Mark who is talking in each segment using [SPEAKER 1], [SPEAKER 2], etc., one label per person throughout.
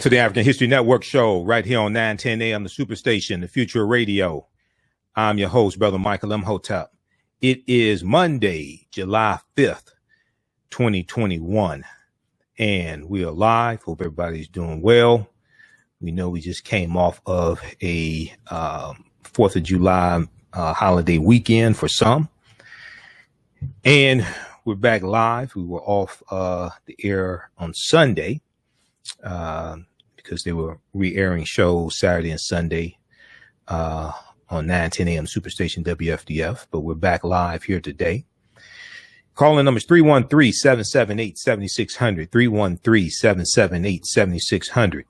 [SPEAKER 1] To the African History Network show right here on 910 AM, the Superstation, the Future of Radio. I'm your host, Brother Michael Imhotep. It is Monday, July 5th, 2021, and we are live. Hope everybody's doing well. We know we just came off of a 4th of July holiday weekend for some, and we're back live. We were off the air on Sunday because they were re-airing shows Saturday and Sunday on 910 AM Superstation WFDF, but we're back live here today. Calling numbers 313-778-7600, 313-778-7600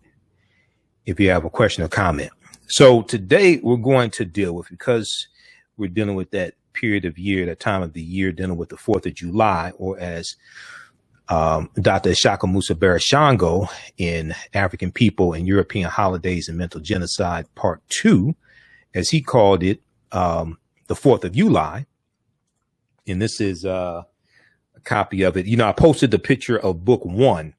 [SPEAKER 1] if you have a question or comment. So today we're going to deal with, because we're dealing with that period of year, that time of the year, dealing with the 4th of July, or as Dr. Ishaka Musa Barashango in African People and European Holidays and Mental Genocide, Part 2, as he called it, the 4th of July. And this is a copy of it. You know, I posted the picture of book 1,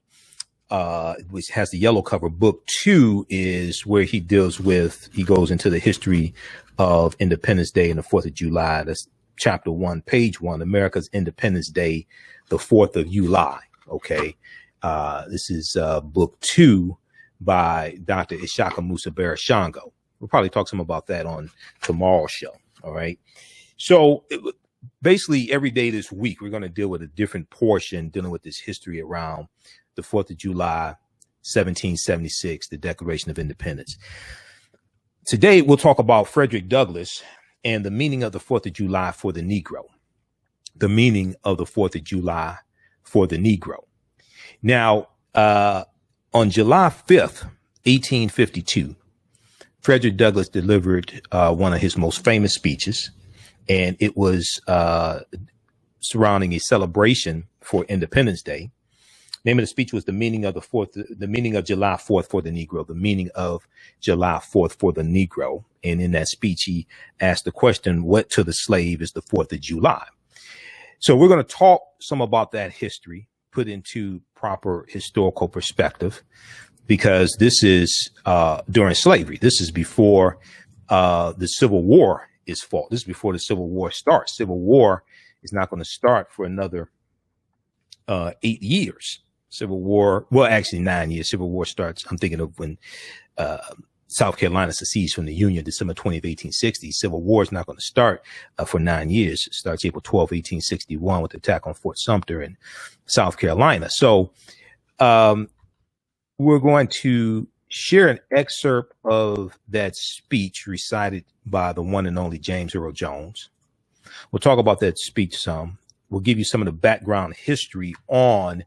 [SPEAKER 1] which has the yellow cover. Book 2 is where he goes into the history of Independence Day and the 4th of July. That's chapter 1, page 1, America's Independence Day, the 4th of July. Okay. This is book 2 by Dr. Ishaka Musa Barashango. We'll probably talk some about that on tomorrow's show. All right. So basically every day this week, we're going to deal with a different portion dealing with this history around the 4th of July, 1776, the Declaration of Independence. Today, we'll talk about Frederick Douglass and the meaning of the 4th of July for the Negro. The meaning of the 4th of July for the Negro. Now, on July 5th, 1852, Frederick Douglass delivered one of his most famous speeches, and it was surrounding a celebration for Independence Day. Name of the speech was the meaning of July 4th for the Negro, the meaning of July 4th for the Negro. And in that speech, he asked the question, what to the slave is the 4th of July? So we're going to talk some about that history, put into proper historical perspective, because this is during slavery. This is before the Civil War is fought. This is before the Civil War starts. Civil War is not going to start for another 8 years. Civil War, well, actually 9 years. Civil War starts, I'm thinking of when South Carolina secedes from the Union, December 20th, 1860. Civil War is not going to start for 9 years. It starts April 12th, 1861 with the attack on Fort Sumter in South Carolina. So we're going to share an excerpt of that speech recited by the one and only James Earl Jones. We'll talk about that speech some. We'll give you some of the background history on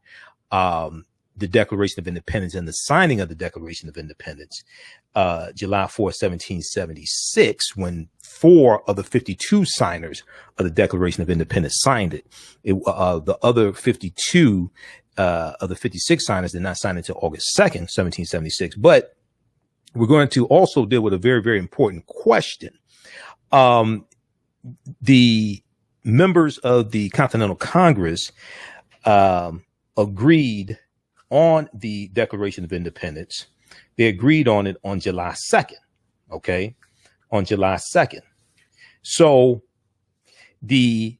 [SPEAKER 1] the Declaration of Independence and the signing of the Declaration of Independence, July 4th, 1776, when 4 of the 52 signers of the Declaration of Independence signed it. The other 52 of the 56 signers did not sign it until August 2nd, 1776. But we're going to also deal with a very, very important question. The members of the Continental Congress agreed on the Declaration of Independence. They agreed on it on July 2nd. Okay. On July 2nd. So the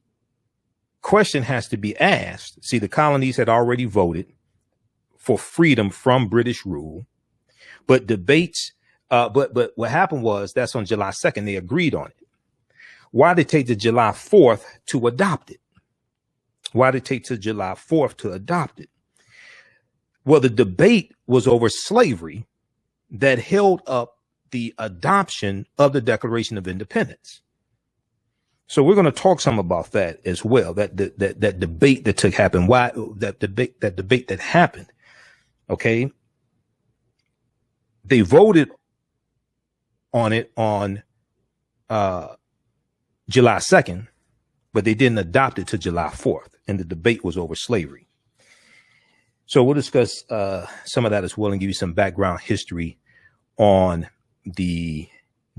[SPEAKER 1] question has to be asked. See, the colonies had already voted for freedom from British rule, but debates, but what happened was that's on July 2nd. They agreed on it. Why did it take to July 4th to adopt it? Why did it take to July 4th to adopt it? Well, the debate was over slavery that held up the adoption of the Declaration of Independence. So we're going to talk some about that as well. That debate that happened. Why that debate that happened? Okay. They voted on it on July 2nd, but they didn't adopt it to July 4th, and the debate was over slavery. So we'll discuss some of that as well and give you some background history on the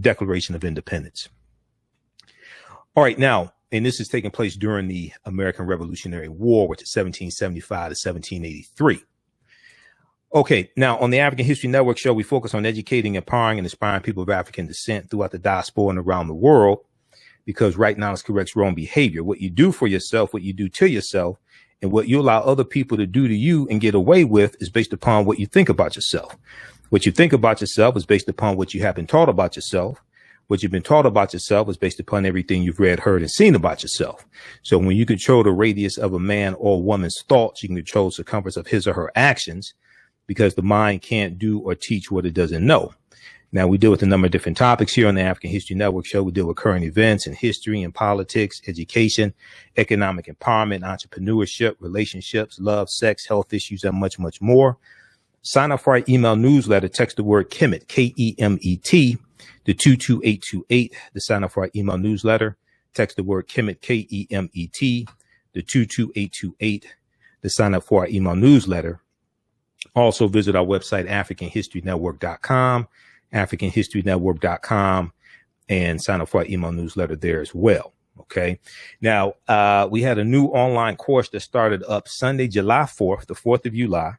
[SPEAKER 1] Declaration of Independence. All right, now, and this is taking place during the American Revolutionary War, which is 1775 to 1783. Okay, now on the African History Network show, we focus on educating, empowering, and inspiring people of African descent throughout the diaspora and around the world, because right now it's corrects wrong behavior. What you do for yourself, what you do to yourself, and what you allow other people to do to you and get away with is based upon what you think about yourself. What you think about yourself is based upon what you have been taught about yourself. What you've been taught about yourself is based upon everything you've read, heard, and seen about yourself. So when you control the radius of a man or woman's thoughts, you can control the circumference of his or her actions, because the mind can't do or teach what it doesn't know. Now, we deal with a number of different topics here on the African History Network show. We deal with current events and history and politics, education, economic empowerment, entrepreneurship, relationships, love, sex, health issues, and much, much more. Sign up for our email newsletter. Text the word Kemet, Kemet, to 22828 to sign up for our email newsletter. Text the word Kemet, Kemet, to 22828 to sign up for our email newsletter. Also visit our website, AfricanHistoryNetwork.com, AfricanHistoryNetwork.com, and sign up for our email newsletter there as well. Okay. Now, we had a new online course that started up Sunday, July 4th, the 4th of July.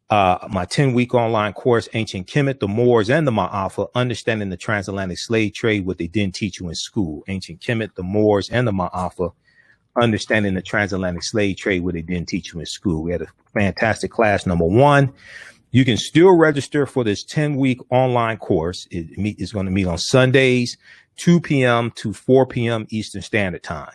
[SPEAKER 1] My 10-week online course, Ancient Kemet, the Moors, and the Maafa, Understanding the Transatlantic Slave Trade, What They Didn't Teach You in School. Ancient Kemet, the Moors, and the Maafa, Understanding the Transatlantic Slave Trade, What They Didn't Teach You in School. We had a fantastic class, number one. You can still register for this 10-week online course. It's going to meet on Sundays, 2 p.m. to 4 p.m. Eastern Standard Time.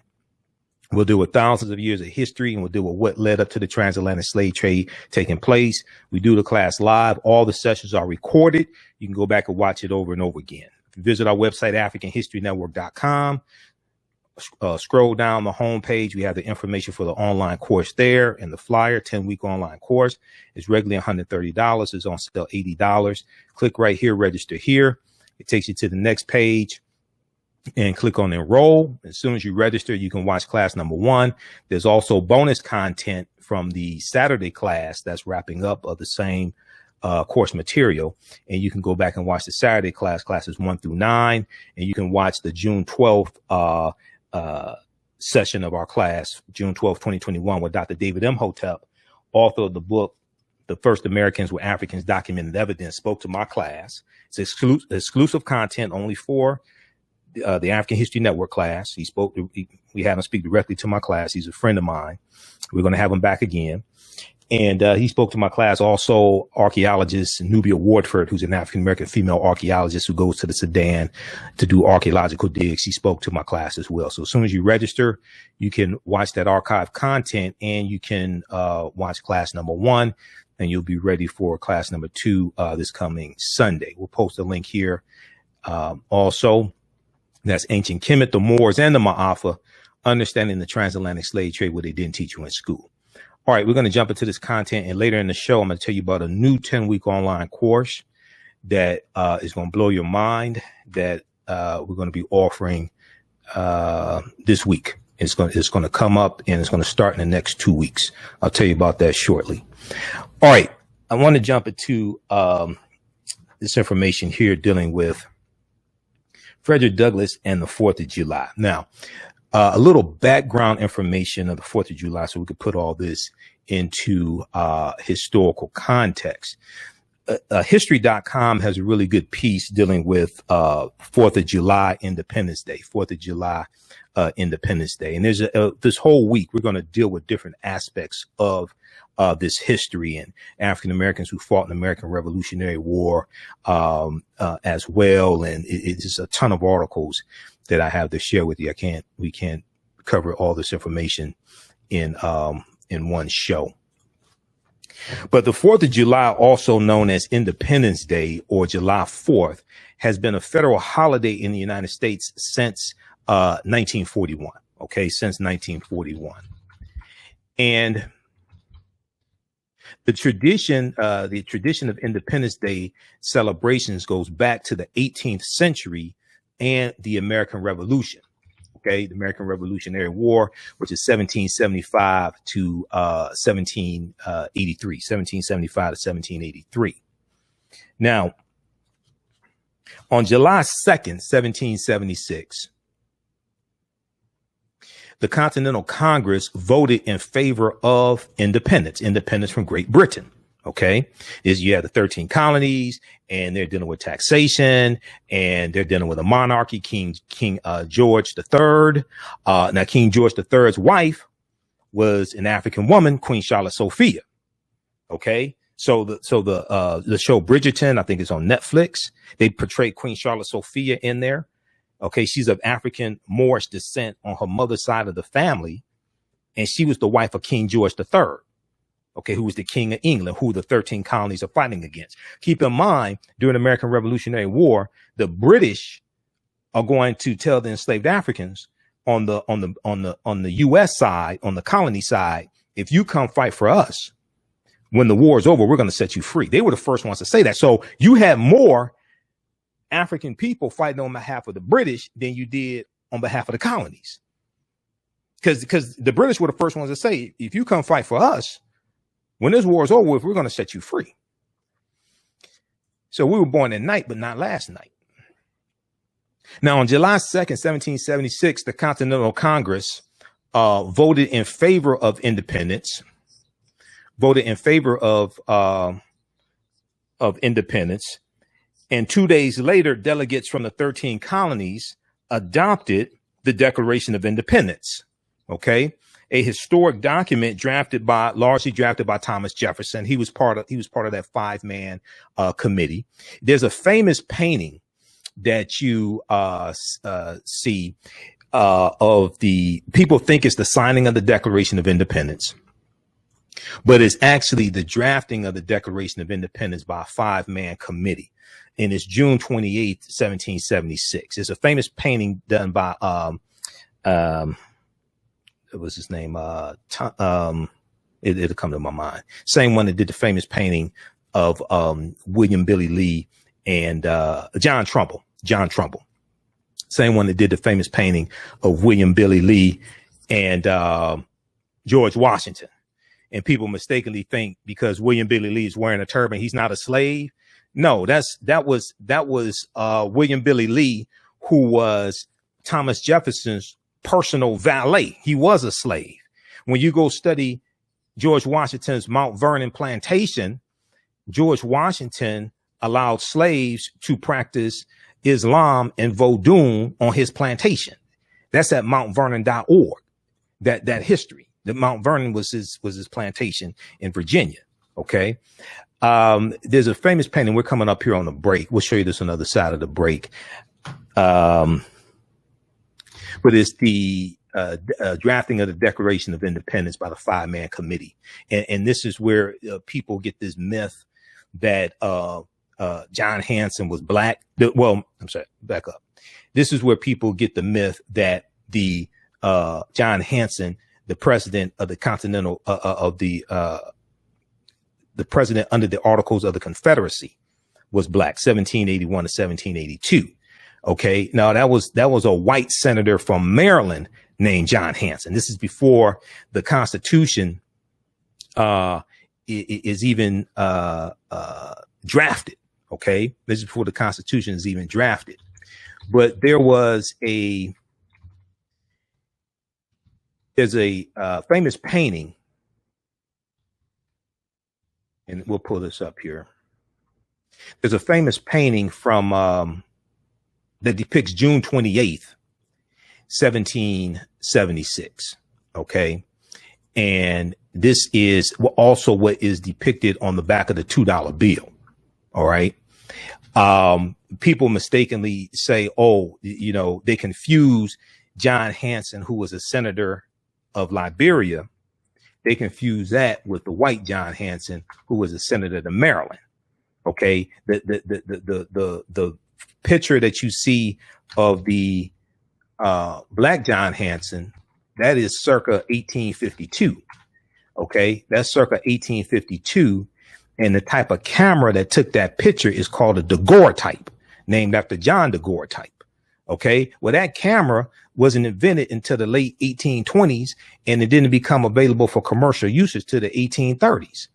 [SPEAKER 1] We'll deal with thousands of years of history, and we'll deal with what led up to the transatlantic slave trade taking place. We do the class live. All the sessions are recorded. You can go back and watch it over and over again. If you visit our website, AfricanHistoryNetwork.com, scroll down the homepage. We have the information for the online course there, and the flyer, 10-week online course is regularly $130. It's on sale $80. Click right here, register here. It takes you to the next page. And click on enroll. As soon as you register, you can watch class number one. There's also bonus content from the Saturday class that's wrapping up of the same course material. And you can go back and watch the Saturday class, classes 1 through 9. And you can watch the June 12th session of our class, June 12th, 2021, with Dr. David Imhotep, author of the book, The First Americans with Africans Documented Evidence, spoke to my class. It's exclusive content only for the African History Network class. We had him speak directly to my class. He's a friend of mine. We're going to have him back again. And he spoke to my class. Also, archaeologist Nubia Wardford, who's an African-American female archaeologist who goes to the Sudan to do archaeological digs. He spoke to my class as well. So as soon as you register, you can watch that archive content, and you can watch class number one, and you'll be ready for class number two this coming Sunday. We'll post a link here. Also, that's Ancient Kemet, the Moors, and the Maafa, Understanding the Transatlantic Slave Trade, What They Didn't Teach You in School. All right, we're going to jump into this content, and later in the show, I'm going to tell you about a new 10-week online course that is going to blow your mind, that we're going to be offering this week. It's going to come up, and it's going to start in the next 2 weeks. I'll tell you about that shortly. All right, I want to jump into this information here dealing with Frederick Douglass and the 4th of July. Now, a little background information of the 4th of July so we could put all this into historical context. History.com has a really good piece dealing with 4th of July Independence Day, 4th of July Independence Day. And there's this whole week, we're going to deal with different aspects of this history and African Americans who fought in the American Revolutionary War as well. And it's a ton of articles that I have to share with you. We can't cover all this information in one show. But the 4th of July, also known as Independence Day or July 4th, has been a federal holiday in the United States since 1941. Okay, since 1941. And the tradition of Independence Day celebrations goes back to the 18th century and the American Revolution. Okay, the American Revolutionary War, which is 1775 to 1783, 1775 to 1783. Now, on July 2nd, 1776, the Continental Congress voted in favor of independence from Great Britain. Okay, is you have the 13 colonies, and they're dealing with taxation, and they're dealing with a monarchy, King George III. Now, King George III's wife was an African woman, Queen Charlotte Sophia. Okay, so the show Bridgerton, I think it's on Netflix. They portray Queen Charlotte Sophia in there. Okay, she's of African Moorish descent on her mother's side of the family, and she was the wife of King George III. Okay, who was the king of England, who the 13 colonies are fighting against. Keep in mind, during the American Revolutionary War, the British are going to tell the enslaved Africans on the U.S. side, on the colony side, if you come fight for us, when the war is over, we're going to set you free. They were the first ones to say that. So you had more African people fighting on behalf of the British than you did on behalf of the colonies. Because the British were the first ones to say, if you come fight for us, when this war is over, we're going to set you free. So we were born at night, but not last night. Now, on July 2nd, 1776, the Continental Congress voted in favor of independence, And 2 days later, delegates from the 13 colonies adopted the Declaration of Independence. Okay. A historic document largely drafted by Thomas Jefferson. He was part of that 5-man committee. There's a famous painting that you see of the people think it's the signing of the Declaration of Independence, but it's actually the drafting of the Declaration of Independence by a 5-man committee. And it's June 28th, 1776. It's a famous painting done by what was his name? It'll come to my mind. Same one that did the famous painting of William Billy Lee and John Trumbull. Same one that did the famous painting of William Billy Lee and George Washington. And people mistakenly think because William Billy Lee is wearing a turban, he's not a slave. No, that was William Billy Lee, who was Thomas Jefferson's personal valet. He was a slave. When you go study George Washington's Mount Vernon plantation, George Washington allowed slaves to practice Islam and Vodou on his plantation. That's at mountvernon.org. That history. That Mount Vernon was his plantation in Virginia. Okay. There's a famous painting. We're coming up here on the break. We'll show you this on the other side of the break. But it's the drafting of the Declaration of Independence by the 5-man committee. And this is where people get this myth that John Hanson was black. Well, I'm sorry, back up. This is where people get the myth that the John Hanson, the president of the Continental the president under the Articles of the Confederacy, was black, 1781 to 1782. Okay. Now that was a white senator from Maryland named John Hanson. This is before the Constitution is even drafted. Okay. This is before the Constitution is even drafted. But there's a famous painting, and we'll pull this up here. There's a famous painting from that depicts June 28th, 1776. Okay. And this is also what is depicted on the back of the $2 bill. All right. People mistakenly say, they confuse John Hanson, who was a senator of Liberia. They confuse that with the white John Hanson, who was a senator of Maryland. Okay. The picture that you see of the black John Hanson, that is circa 1852. Okay. That's circa 1852. And the type of camera that took that picture is called a daguerreotype, named after John daguerreotype. Okay. Well, that camera wasn't invented until the late 1820s, and it didn't become available for commercial usage to the 1830s.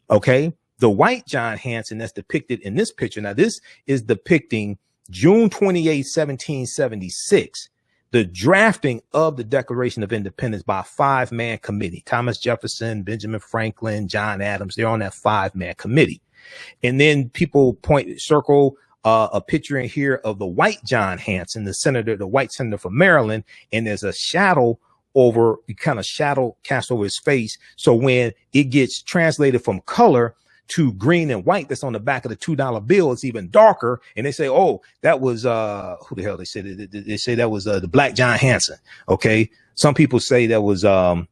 [SPEAKER 1] Okay. The white John Hanson that's depicted in this picture. Now, this is depicting June 28, 1776. the drafting of the Declaration of Independence by a 5-man committee. Thomas Jefferson, Benjamin Franklin, John Adams, they're on that 5-man committee. And then people circle a picture in here of the white John Hanson, the white senator from Maryland, and there's a shadow cast over his face. So when it gets translated from color to green and white, that's on the back of the $2 bill, it's even darker. And they say, oh, that was who the hell they said? They say that was the black John Hanson. Okay, some people say that was from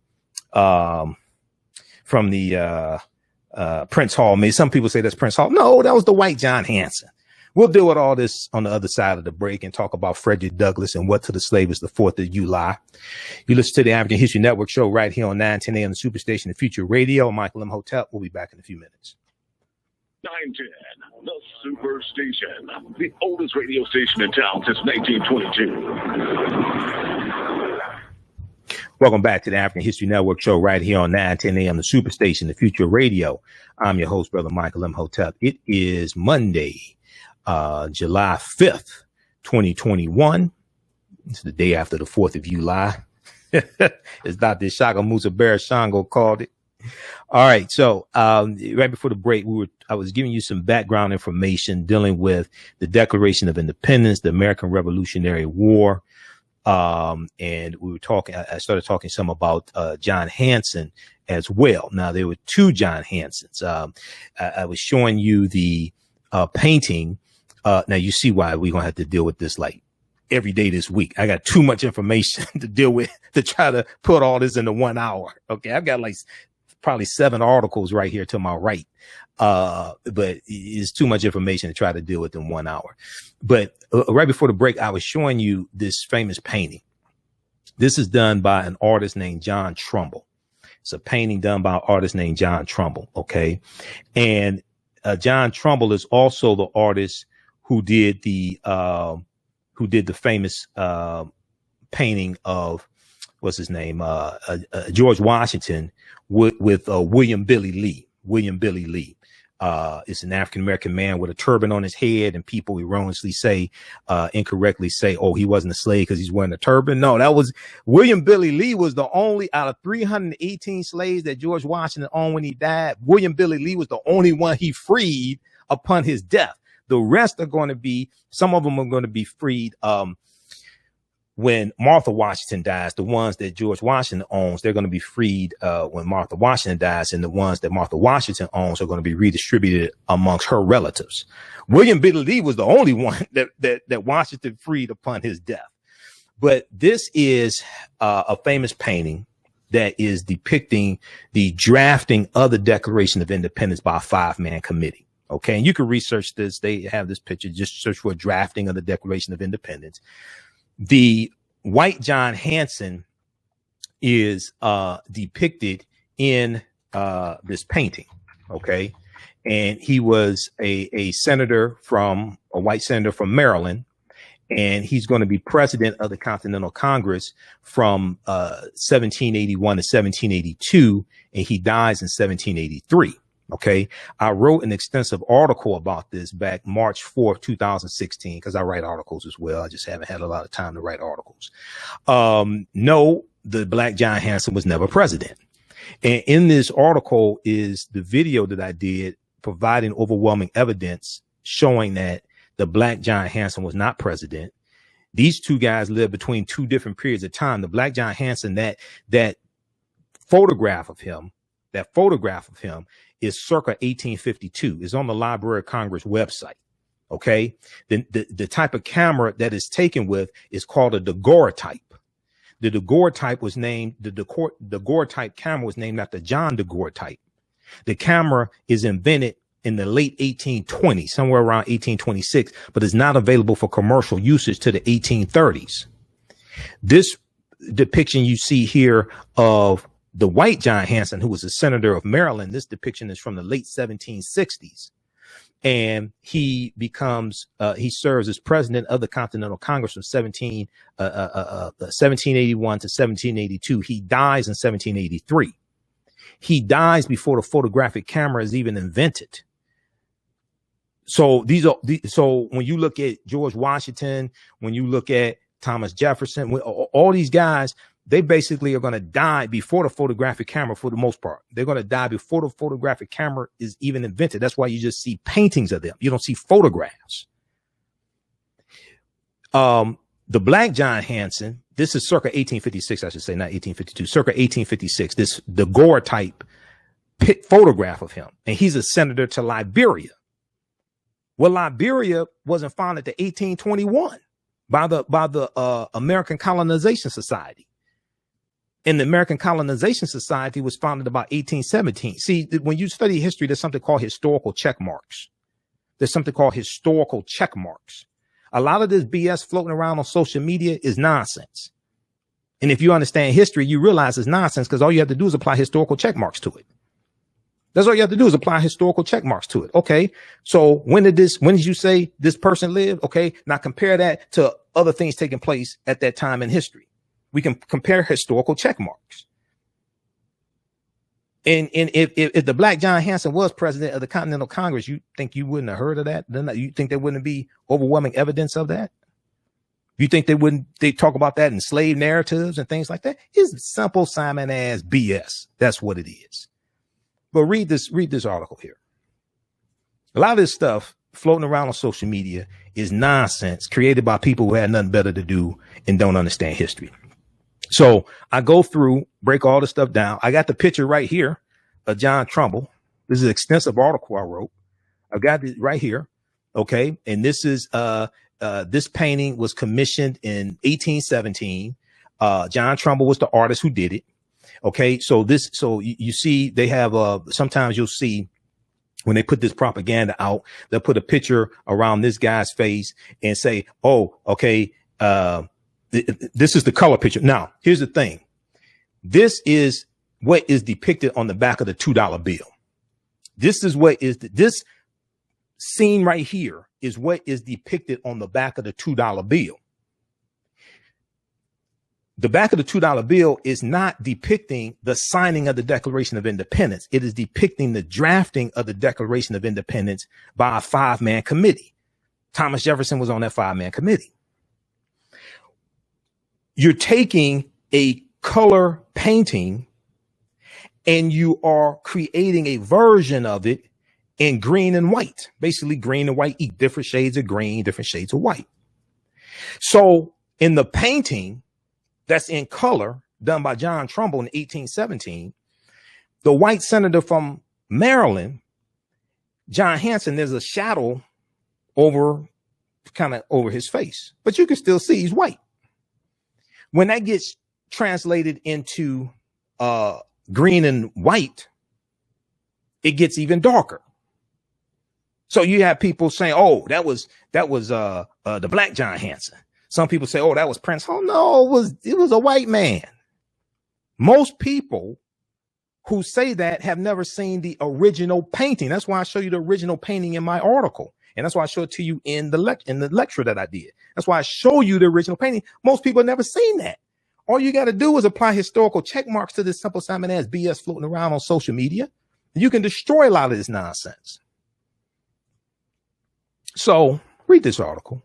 [SPEAKER 1] the Prince Hall. Maybe some people say that's Prince Hall. No, that was the white John Hanson. We'll deal with all this on the other side of the break and talk about Frederick Douglass and what to the slave is the 4th of July. You listen to the African History Network show right here on 910 a.m. the Superstation, the Future Radio. Michael Imhotep. We'll be back in a few minutes.
[SPEAKER 2] 910, the Superstation, the oldest radio station in town since 1922.
[SPEAKER 1] Welcome back to the African History Network show right here on 910 a.m. the Superstation, the Future Radio. I'm your host, Brother Michael Imhotep. It is Monday, July 5th, 2021. It's the day after the 4th of July. As Dr. Shaka Musa Barashango called it. All right. So right before the break, I was giving you some background information dealing with the Declaration of Independence, the American Revolutionary War. And we were talking, I started talking some about John Hanson as well. Now, there were 2 John Hansons. I was showing you the painting. Now you see why we're going to have to deal with this like every day this week. I got too much information to deal with to try to put all this into 1 hour. Okay. I've got like probably 7 articles right here to my right. But it's too much information to try to deal with in 1 hour. But right before the break, I was showing you this famous painting. This is done by an artist named John Trumbull. It's a painting done by an artist named John Trumbull. Okay. And John Trumbull is also the artist who did the famous painting of what's his name, George Washington with William Billy Lee. William Billy Lee is an African American man with a turban on his head, and people erroneously say, incorrectly say, oh, he wasn't a slave because he's wearing a turban. No, that was William Billy Lee was the only out of 318 slaves that George Washington owned when he died. William Billy Lee was the only one he freed upon his death. The rest are going to be, some of them are going to be freed when Martha Washington dies. The ones that George Washington owns, they're going to be freed when Martha Washington dies, and the ones that Martha Washington owns are going to be redistributed amongst her relatives. William Billy Lee was the only one that Washington freed upon his death. But this is a famous painting that is depicting the drafting of the Declaration of Independence by a 5-man committee. Okay, and you can research this. They have this picture. Just search for a drafting of the Declaration of Independence. The white John Hanson is depicted in this painting. Okay, and he was a white senator from Maryland, and he's going to be president of the Continental Congress from 1781 to 1782, and he dies in 1783. Okay, I wrote an extensive article about this back March 4th, 2016, because I write articles as well. I just haven't had a lot of time to write articles. No, the black John Hanson was never president. And in this article is the video that I did providing overwhelming evidence showing that the black John Hanson was not president. These 2 guys lived between 2 different periods of time. The black John Hanson, that photograph of him is circa 1852. Is on the Library of Congress website. Okay. The type of camera that is taken with is called a daguerreotype. The daguerreotype was named, the daguerreotype camera was named after John daguerreotype. The camera is invented in the late 1820s, somewhere around 1826, but is not available for commercial usage to the 1830s. This depiction you see here of the white John Hanson, who was a senator of Maryland, this depiction is from the late 1760s. And he serves as president of the Continental Congress from 1781 to 1782. He dies in 1783. He dies before the photographic camera is even invented. So so when you look at George Washington, when you look at Thomas Jefferson, all these guys, they basically are going to die before the photographic camera for the most part. They're going to die before the photographic camera is even invented. That's why you just see paintings of them. You don't see photographs. The Black John Hanson, this is circa 1856, I should say, not 1852, circa 1856, the Gore type photograph of him. And he's a senator to Liberia. Well, Liberia wasn't founded until 1821 by the American Colonization Society. And the American Colonization Society was founded about 1817. See, when you study history, there's something called historical check marks. There's something called historical check marks. A lot of this BS floating around on social media is nonsense. And if you understand history, you realize it's nonsense because all you have to do is apply historical check marks to it. That's all you have to do is apply historical check marks to it. Okay. So when did you say this person lived? Okay. Now compare that to other things taking place at that time in history. We can compare historical check marks. And if the Black John Hanson was president of the Continental Congress, you think you wouldn't have heard of that? Then you think there wouldn't be overwhelming evidence of that? You think they talk about that in slave narratives and things like that? It's simple Simon ass BS. That's what it is. But read this article here. A lot of this stuff floating around on social media is nonsense created by people who had nothing better to do and don't understand history. So I go through, break all the stuff down. I got the picture right here of John Trumbull. This is an extensive article I wrote. I've got it right here. Okay. And this is, this painting was commissioned in 1817. John Trumbull was the artist who did it. Okay. So you see, they have, sometimes you'll see when they put this propaganda out, they'll put a picture around this guy's face and say, oh, okay, this is the color picture. Now, here's the thing. This is what is depicted on the back of the $2 bill. This is what is this scene right here is what is depicted on the back of the $2 bill. The back of the $2 bill is not depicting the signing of the Declaration of Independence. It is depicting the drafting of the Declaration of Independence by a 5-man committee. Thomas Jefferson was on that 5-man committee. You're taking a color painting and you are creating a version of it in green and white, basically green and white, different shades of green, different shades of white. So in the painting that's in color done by John Trumbull in 1817, the white senator from Maryland, John Hanson, there's a shadow over his face, but you can still see he's white. When that gets translated into green and white, it gets even darker. So you have people saying, "Oh, that was the Black John Hanson." Some people say, "Oh, that was Prince." Oh no, it was a white man. Most people who say that have never seen the original painting. That's why I show you the original painting in my article. And that's why I show it to you in the lecture that I did. That's why I show you the original painting. Most people have never seen that. All you got to do is apply historical check marks to this simple Simon ass BS floating around on social media. You can destroy a lot of this nonsense. So read this article.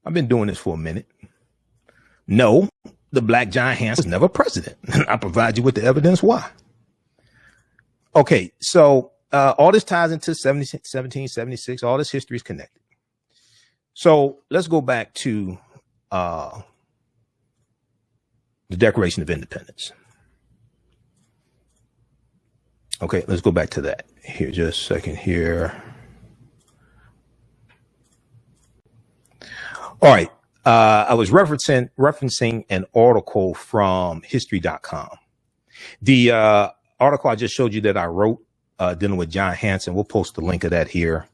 [SPEAKER 1] I've been doing this for a minute. No, the Black John Hanson was never president. I provide you with the evidence why. Okay, so all this ties into 1776. All this history is connected. So let's go back to the Declaration of Independence. Okay, let's go back to that. Here, just a second here. All right. I was referencing an article from history.com. The article I just showed you that I wrote dealing with John Hanson, we'll post the link of that here,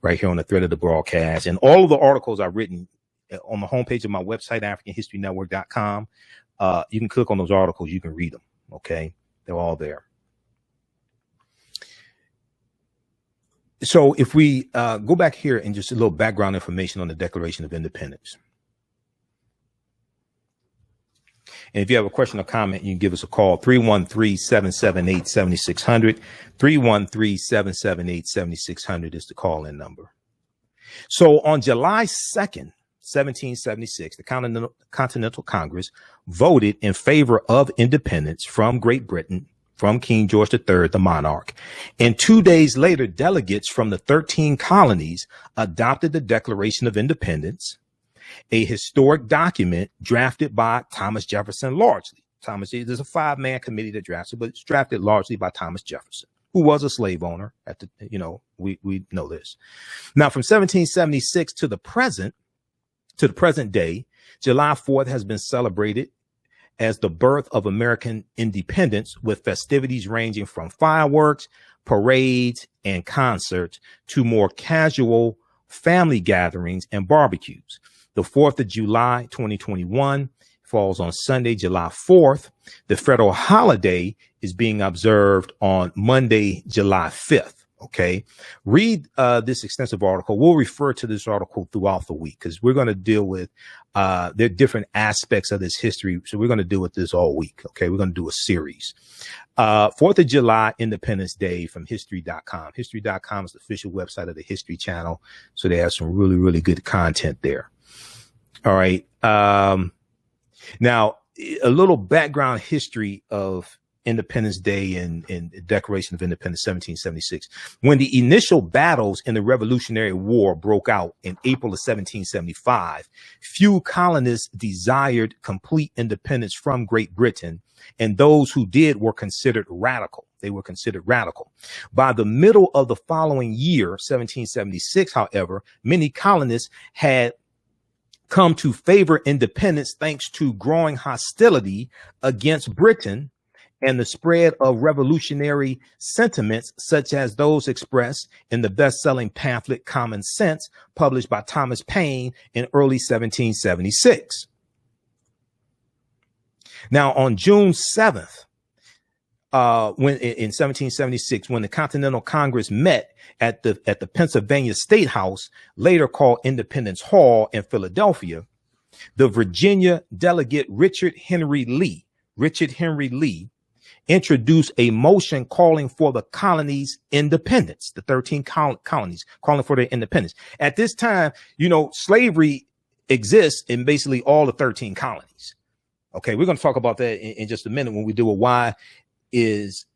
[SPEAKER 1] right here on the thread of the broadcast. And all of the articles I've written on the homepage of my website, AfricanHistoryNetwork.com. You can click on those articles. You can read them. Okay. They're all there. So if we go back here and just a little background information on the Declaration of Independence. And if you have a question or comment, you can give us a call, 313-778-7600. 313-778-7600 is the call-in number. So on July 2nd, 1776, the Continental Congress voted in favor of independence from Great Britain, from King George III, the monarch. And 2 days later, delegates from the 13 colonies adopted the Declaration of Independence, a historic document drafted by Thomas Jefferson largely. There's a 5-man committee that drafts it, but it's drafted largely by Thomas Jefferson, who was a slave owner at the, we know this. Now, from 1776 to the present day, July 4th has been celebrated as the birth of American independence, with festivities ranging from fireworks, parades, and concerts to more casual family gatherings and barbecues. The 4th of July, 2021 falls on Sunday, July 4th. The federal holiday is being observed on Monday, July 5th. Okay. Read this extensive article. We'll refer to this article throughout the week because we're going to deal with there are different aspects of this history. So we're going to deal with this all week. Okay. We're going to do a series. 4th of July, Independence Day from history.com. History.com is the official website of the History Channel. So they have some really, really good content there. All right. Now, a little background history of Independence Day and Declaration of Independence, 1776. When the initial battles in the Revolutionary War broke out in April of 1775, few colonists desired complete independence from Great Britain, and those who did were considered radical. They were considered radical. By the middle of the following year, 1776, however, many colonists had come to favor independence thanks to growing hostility against Britain and the spread of revolutionary sentiments, such as those expressed in the best-selling pamphlet Common Sense, published by Thomas Paine in early 1776. Now, on June 7th, when in 1776, when the Continental Congress met at the Pennsylvania State House, later called Independence Hall in Philadelphia, the Virginia delegate Richard Henry Lee introduced a motion calling for the colonies' independence, the 13 colonies calling for their independence. At this time, slavery exists in basically all the 13 colonies. Okay, we're going to talk about that in just a minute when we do a why is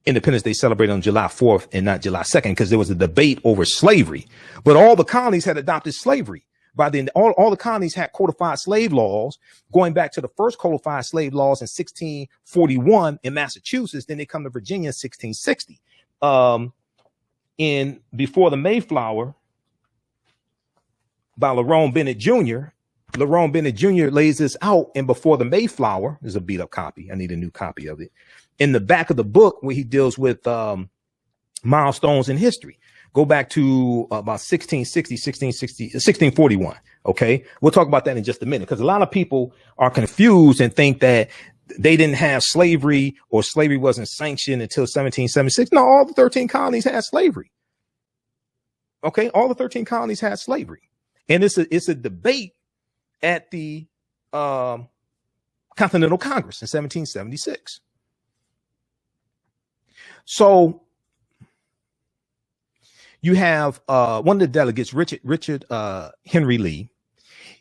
[SPEAKER 1] Independence Day celebrated on July 4th and not July 2nd, because there was a debate over slavery. But all the colonies had adopted slavery. By then, all the colonies had codified slave laws, going back to the first codified slave laws in 1641 in Massachusetts. Then they come to Virginia in 1660. Before the Mayflower by Lerone Bennett Jr., Lerone Bennett Jr. lays this out. And Before the Mayflower, there's a beat up copy. I need a new copy of it. In the back of the book, where he deals with milestones in history. Go back to about 1641. Okay. We'll talk about that in just a minute, because a lot of people are confused and think that they didn't have slavery or slavery wasn't sanctioned until 1776. No, all the 13 colonies had slavery. Okay. All the 13 colonies had slavery. And it's a debate at the Continental Congress in 1776. So you have one of the delegates, Richard Henry Lee.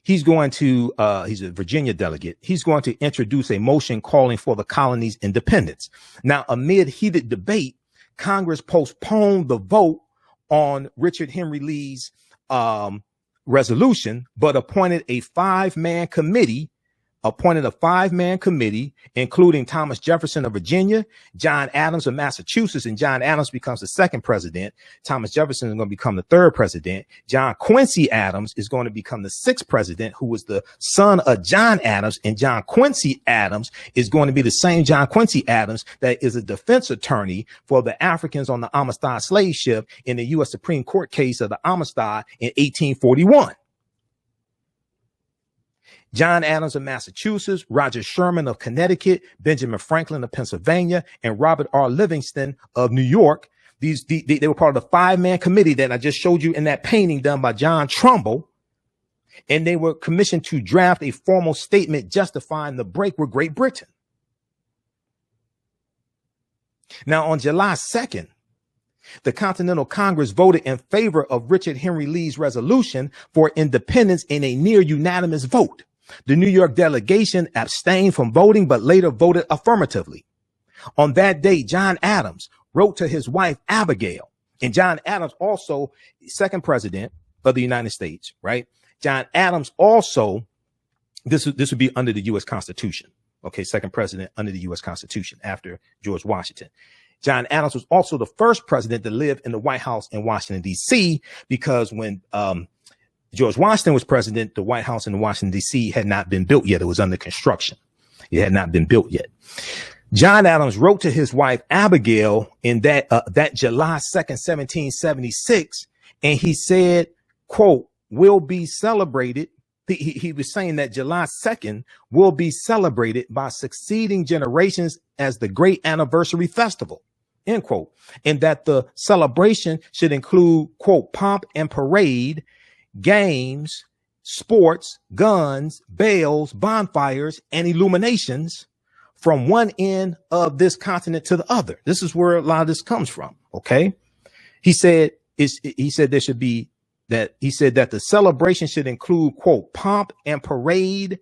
[SPEAKER 1] He's a Virginia delegate. He's going to introduce a motion calling for the colony's independence. Now, amid heated debate, Congress postponed the vote on Richard Henry Lee's resolution, but appointed a five-man committee, including Thomas Jefferson of Virginia, John Adams of Massachusetts, and John Adams becomes the second president. Thomas Jefferson is going to become the third president. John Quincy Adams is going to become the sixth president, who was the son of John Adams. And John Quincy Adams is going to be the same John Quincy Adams that is a defense attorney for the Africans on the Amistad slave ship in the U.S. Supreme Court case of the Amistad in 1841. John Adams of Massachusetts, Roger Sherman of Connecticut, Benjamin Franklin of Pennsylvania, and Robert R. Livingston of New York. They were part of the five-man committee that I just showed you in that painting done by John Trumbull. And they were commissioned to draft a formal statement justifying the break with Great Britain. Now, on July 2nd, The Continental Congress voted in favor of Richard Henry Lee's resolution for independence in a near unanimous vote. The New York delegation abstained from voting, but later voted affirmatively. On that day, John Adams wrote to his wife, Abigail, and John Adams also, second president of the United States, right? John Adams also, this would be under the U.S. Constitution. Okay, second president under the U.S. Constitution after George Washington. John Adams was also the first president to live in the White House in Washington, D.C., because when George Washington was president, the White House in Washington, D.C. had not been built yet. It was under construction. It had not been built yet. John Adams wrote to his wife, Abigail, in that July 2nd, 1776, and he said, quote, will be celebrated. He was saying that July 2nd will be celebrated by succeeding generations as the great anniversary festival, end quote, and that the celebration should include, quote, pomp and parade, games, sports, guns, bells, bonfires, and illuminations from one end of this continent to the other. This is where a lot of this comes from. Okay. He said there should be that the celebration should include, quote, pomp and parade,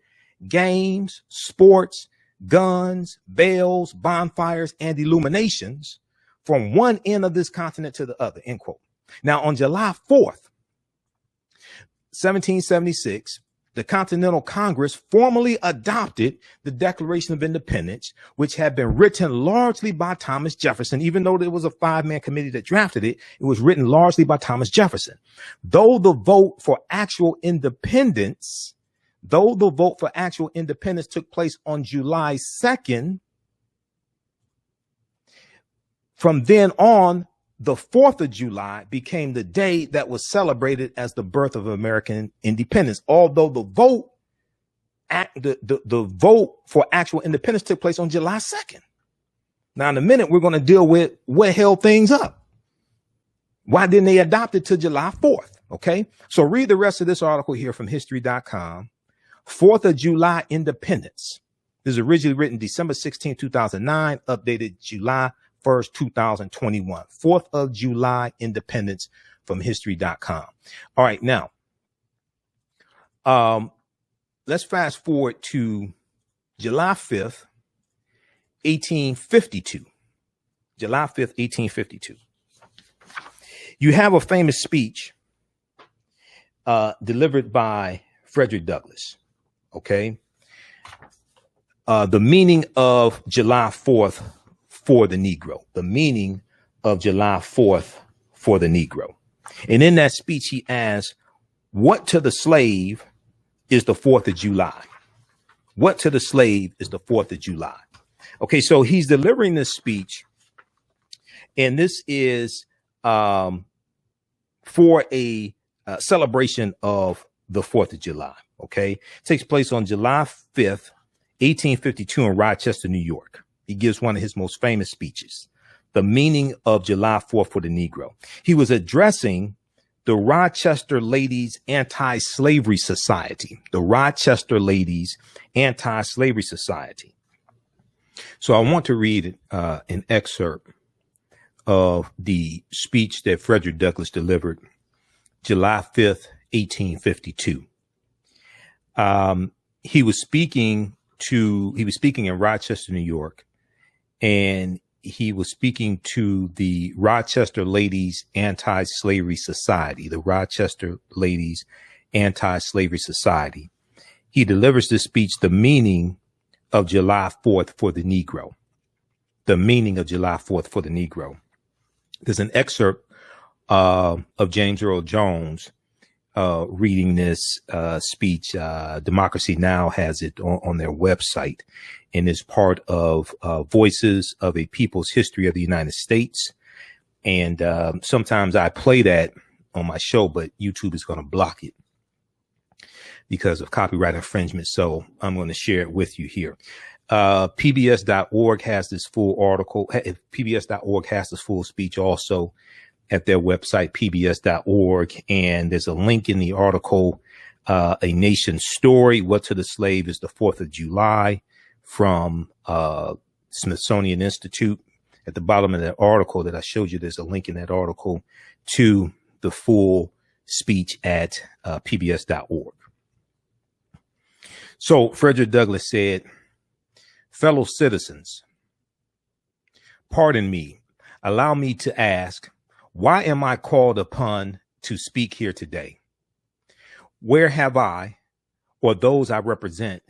[SPEAKER 1] games, sports, guns, bells, bonfires, and illuminations from one end of this continent to the other, end quote. Now, on July 4th, 1776, the Continental Congress formally adopted the Declaration of Independence, which had been written largely by Thomas Jefferson. Even though there was a 5-man committee that drafted it, it was written largely by Thomas Jefferson. Though the vote for actual independence took place on July 2nd, from then on, the 4th of July became the day that was celebrated as the birth of American independence. Although the vote for actual independence took place on July 2nd. Now, in a minute, we're going to deal with what held things up. Why didn't they adopt it to July 4th? Okay, so read the rest of this article here from history.com. 4th of July independence. This is originally written December 16, 2009, updated July 1st, 2021. 4th of July independence from history.com. All right, now let's fast forward to July 5th, 1852. July 5th, 1852. You have a famous speech delivered by Frederick Douglass. Okay. The meaning of July 4th for the Negro, the meaning of July 4th for the Negro. And in that speech, he asks, what to the slave is the 4th of July? What to the slave is the 4th of July? Okay, so he's delivering this speech, and this is for a celebration of the 4th of July. Okay, it takes place on July 5th, 1852 in Rochester, New York. He gives one of his most famous speeches, the meaning of July 4th for the Negro. He was addressing the Rochester Ladies Anti-Slavery Society, the Rochester Ladies Anti-Slavery Society. So I want to read an excerpt of the speech that Frederick Douglass delivered July 5th, 1852. He was speaking in Rochester, New York, and he was speaking to the Rochester Ladies Anti-Slavery Society, the Rochester Ladies Anti-Slavery Society. He delivers this speech, the meaning of July 4th for the Negro, the meaning of July 4th for the Negro. There's an excerpt of James Earl Jones reading this speech. Democracy Now! Has it on their website, and is part of Voices of a People's History of the United States. And sometimes I play that on my show, but YouTube is going to block it because of copyright infringement. So I'm going to share it with you here. PBS.org has this full article. PBS.org has this full speech also at their website, pbs.org. And there's a link in the article, A Nation's Story, What to the Slave is the 4th of July, from Smithsonian Institute. At the bottom of that article that I showed you, there's a link in that article to the full speech at pbs.org. So Frederick Douglass said, "Fellow citizens, pardon me, allow me to ask, why am I called upon to speak here today? Where have I, or those I represent,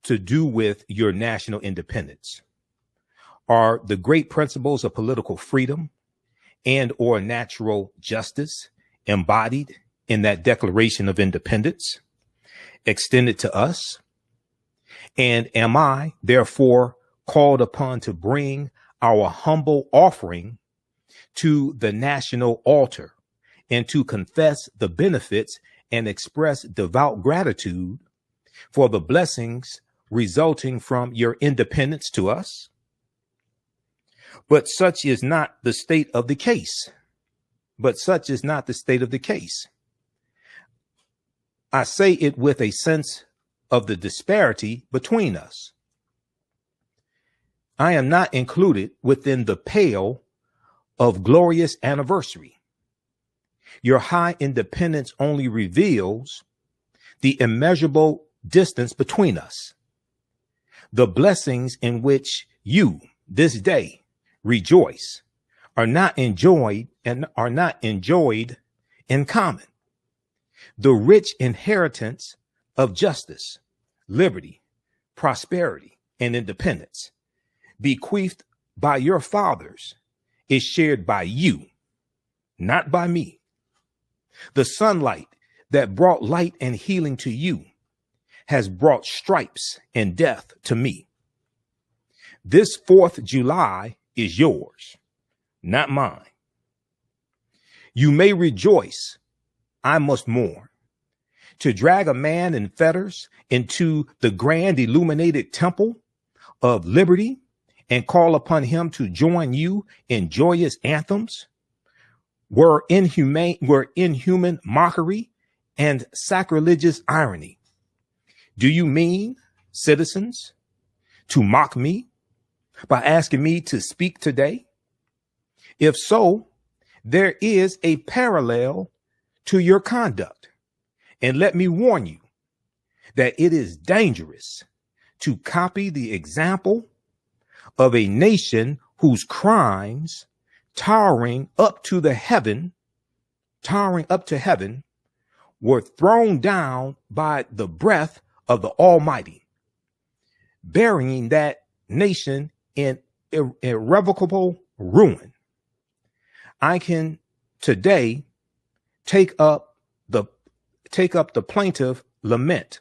[SPEAKER 1] to do with your national independence? Are the great principles of political freedom and or natural justice embodied in that Declaration of Independence extended to us? And am I, therefore, called upon to bring our humble offering to the national altar and to confess the benefits and express devout gratitude for the blessings resulting from your independence to us? But such is not the state of the case. But such is not the state of the case. I say it with a sense of the disparity between us. I am not included within the pale of glorious anniversary. Your high independence only reveals the immeasurable distance between us. The blessings in which you this day rejoice are not enjoyed in common. The rich inheritance of justice, liberty, prosperity, and independence bequeathed by your fathers is shared by you, not by me. The sunlight that brought light and healing to you has brought stripes and death to me. This 4th July is yours, not mine. You may rejoice, I must mourn. To drag a man in fetters into the grand illuminated temple of liberty and call upon him to join you in joyous anthems were inhuman mockery and sacrilegious irony. Do you mean, citizens, to mock me by asking me to speak today? If so, there is a parallel to your conduct. And let me warn you that it is dangerous to copy the example of a nation whose crimes towering up to heaven, were thrown down by the breath of the Almighty, burying that nation in irrevocable ruin. I can today take up the plaintive lament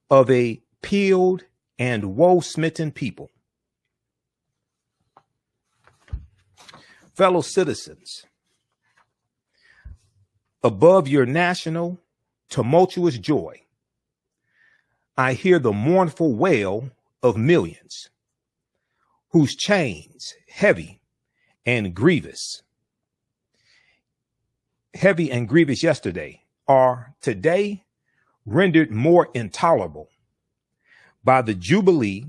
[SPEAKER 1] of a peeled and woe-smitten people. Fellow citizens, above your national tumultuous joy, I hear the mournful wail of millions whose chains, heavy and grievous yesterday, are today rendered more intolerable by the jubilee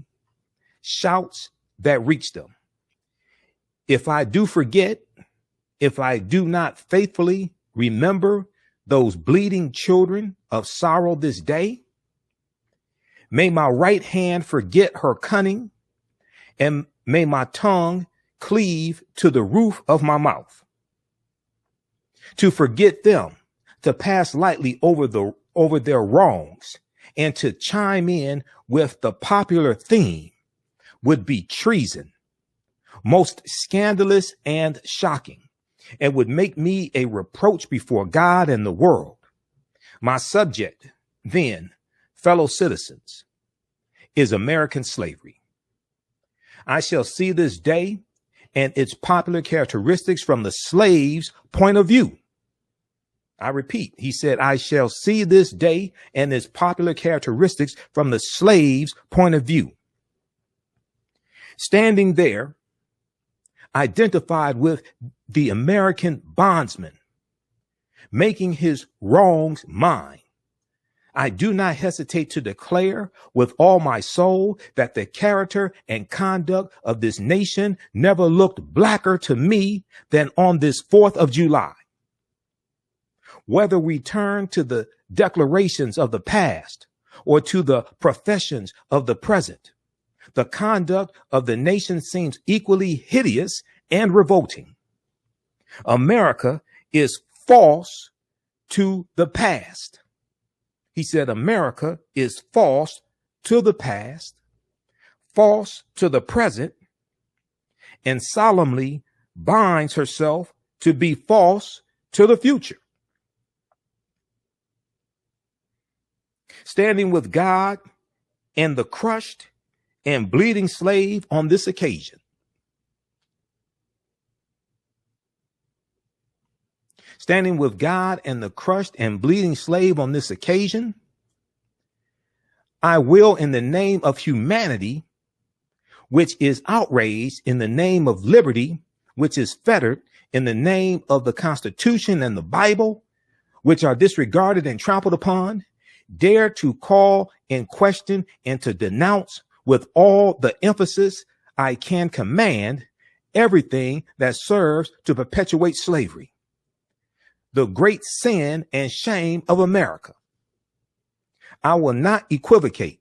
[SPEAKER 1] shouts that reach them. If I do forget, if I do not faithfully remember those bleeding children of sorrow this day, may my right hand forget her cunning, and may my tongue cleave to the roof of my mouth. To forget them, to pass lightly over their wrongs, and to chime in with the popular theme would be treason, most scandalous and shocking, and would make me a reproach before God and the world. My subject, then, fellow citizens, is American slavery. I shall see this day and its popular characteristics from the slave's point of view. I repeat, he said, I shall see this day and its popular characteristics from the slave's point of view. Standing there, identified with the American bondsman, making his wrongs mine, I do not hesitate to declare with all my soul that the character and conduct of this nation never looked blacker to me than on this 4th of July. Whether we turn to the declarations of the past or to the professions of the present, the conduct of the nation seems equally hideous and revolting. America is false to the past. He said America is false to the past, false to the present, and solemnly binds herself to be false to the future. Standing with God and the crushed and bleeding slave on this occasion. Standing with God and the crushed and bleeding slave on this occasion, I will, in the name of humanity, which is outraged, in the name of liberty, which is fettered, in the name of the Constitution and the Bible, which are disregarded and trampled upon, dare to call in question and to denounce with all the emphasis I can command everything that serves to perpetuate slavery, the great sin and shame of America. I will not equivocate.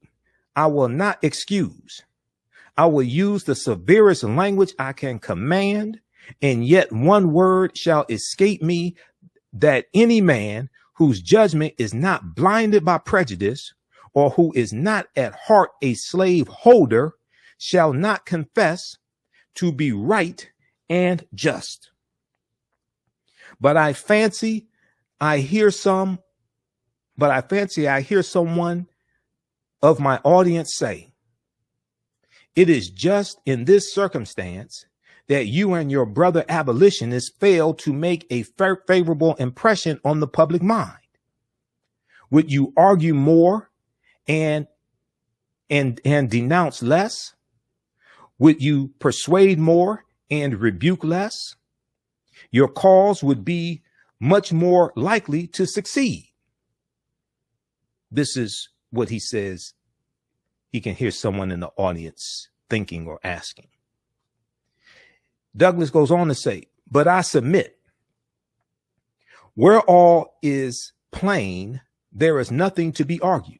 [SPEAKER 1] I will not excuse. I will use the severest language I can command, and yet one word shall escape me, that any man whose judgment is not blinded by prejudice, or who is not at heart a slave holder, shall not confess to be right and just. But I fancy I hear someone of my audience say, it is just in this circumstance that you and your brother abolitionists failed to make a favorable impression on the public mind. Would you argue more and denounce less? Would you persuade more and rebuke less? Your cause would be much more likely to succeed. This is what he says. He can hear someone in the audience thinking or asking. Douglas goes on to say, but I submit, where all is plain, there is nothing to be argued.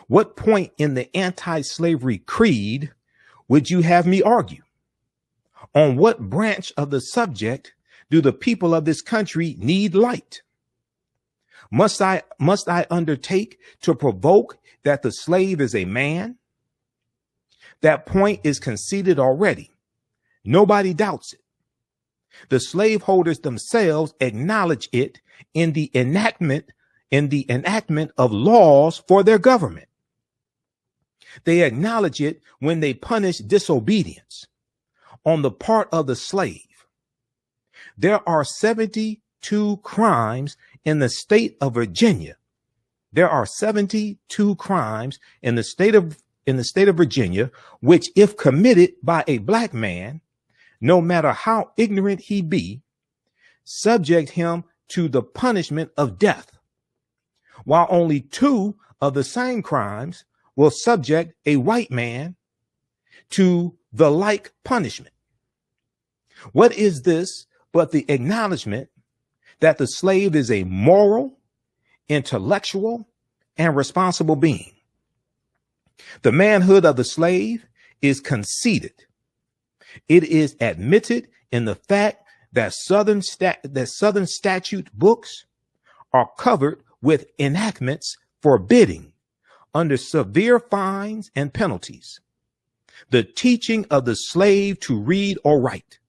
[SPEAKER 1] What point in the anti-slavery creed would you have me argue? On what branch of the subject do the people of this country need light? Must I undertake to provoke that the slave is a man? That point is conceded already. Nobody doubts it. The slaveholders themselves acknowledge it in the enactment of laws for their government. They acknowledge it when they punish disobedience on the part of the slave. There are 72 crimes in the state of Virginia. There are 72 crimes in the state of Virginia, which, if committed by a black man, no matter how ignorant he be, subject him to the punishment of death, while only 2 of the same crimes will subject a white man to the like punishment. What is this but the acknowledgement that the slave is a moral, intellectual, and responsible being? The manhood of the slave is conceded. It is admitted in the fact that Southern statute books are covered with enactments forbidding, under severe fines and penalties, the teaching of the slave to read or write.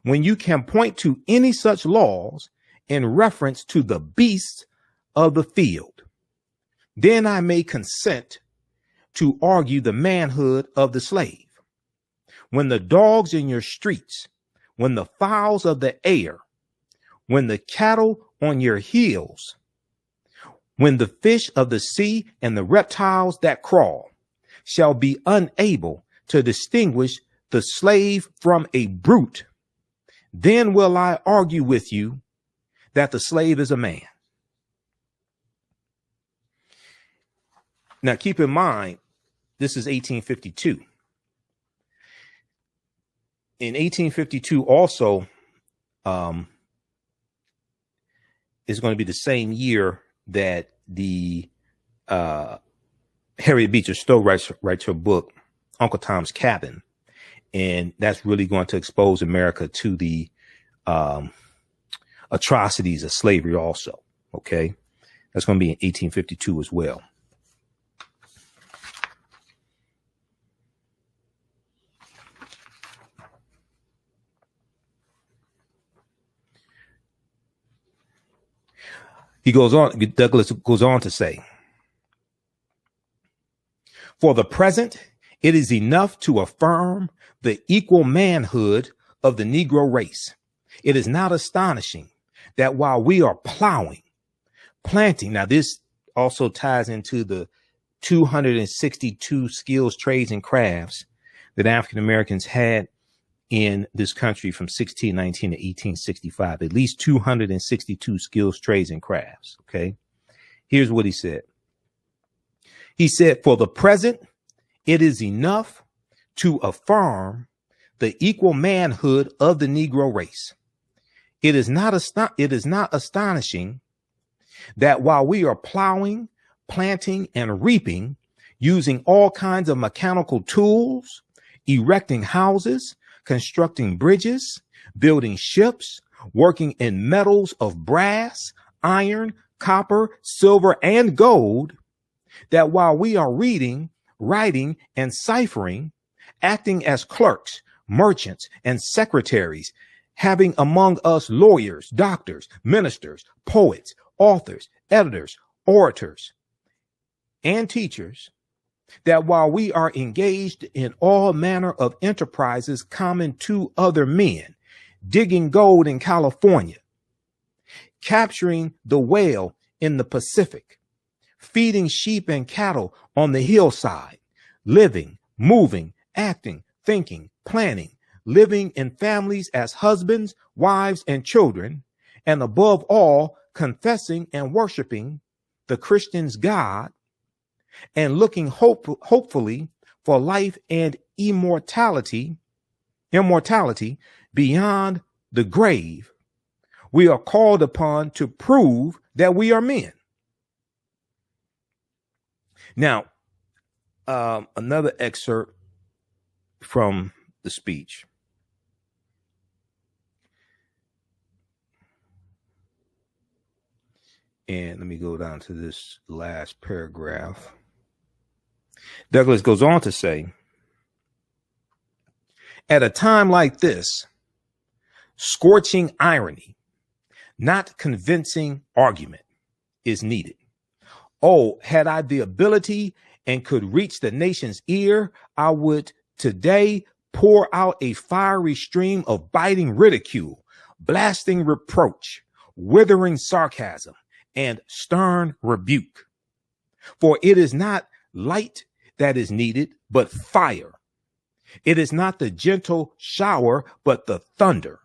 [SPEAKER 1] When you can point to any such laws in reference to the beasts of the field, then I may consent to argue the manhood of the slave. When the dogs in your streets, when the fowls of the air, when the cattle on your hills, when the fish of the sea and the reptiles that crawl shall be unable to distinguish the slave from a brute, then will I argue with you that the slave is a man. Now, keep in mind, this is 1852. In 1852 also is going to be the same year that the Harriet Beecher Stowe writes her book, Uncle Tom's Cabin. And that's really going to expose America to the atrocities of slavery also. Okay. That's going to be in 1852 as well. Douglas goes on to say, for the present, it is enough to affirm the equal manhood of the Negro race. It is not astonishing that while we are plowing, planting, now this also ties into the 262 skills, trades, and crafts that African Americans had in this country from 1619 to 1865, at least 262 skills, trades, and crafts. Okay. Here's what he said. He said, for the present, it is enough to affirm the equal manhood of the Negro race. It is not astonishing that while we are plowing, planting, and reaping, using all kinds of mechanical tools, erecting houses, constructing bridges, building ships, working in metals of brass, iron, copper, silver, and gold, that while we are reading, writing, and ciphering, acting as clerks, merchants, and secretaries, having among us lawyers, doctors, ministers, poets, authors, editors, orators, and teachers, that while we are engaged in all manner of enterprises common to other men, digging gold in California, capturing the whale in the Pacific, feeding sheep and cattle on the hillside, living, moving, acting, thinking, planning, living in families as husbands, wives, and children, and above all, confessing and worshiping the Christian's God, and looking hopefully for life and immortality beyond the grave, we are called upon to prove that we are men. Now, another excerpt from the speech. And let me go down to this last paragraph. Douglas goes on to say, at a time like this, scorching irony, not convincing argument, is needed. Oh, had I the ability and could reach the nation's ear, I would today pour out a fiery stream of biting ridicule, blasting reproach, withering sarcasm, and stern rebuke. For it is not light that is needed, but fire. It is not the gentle shower, but the thunder.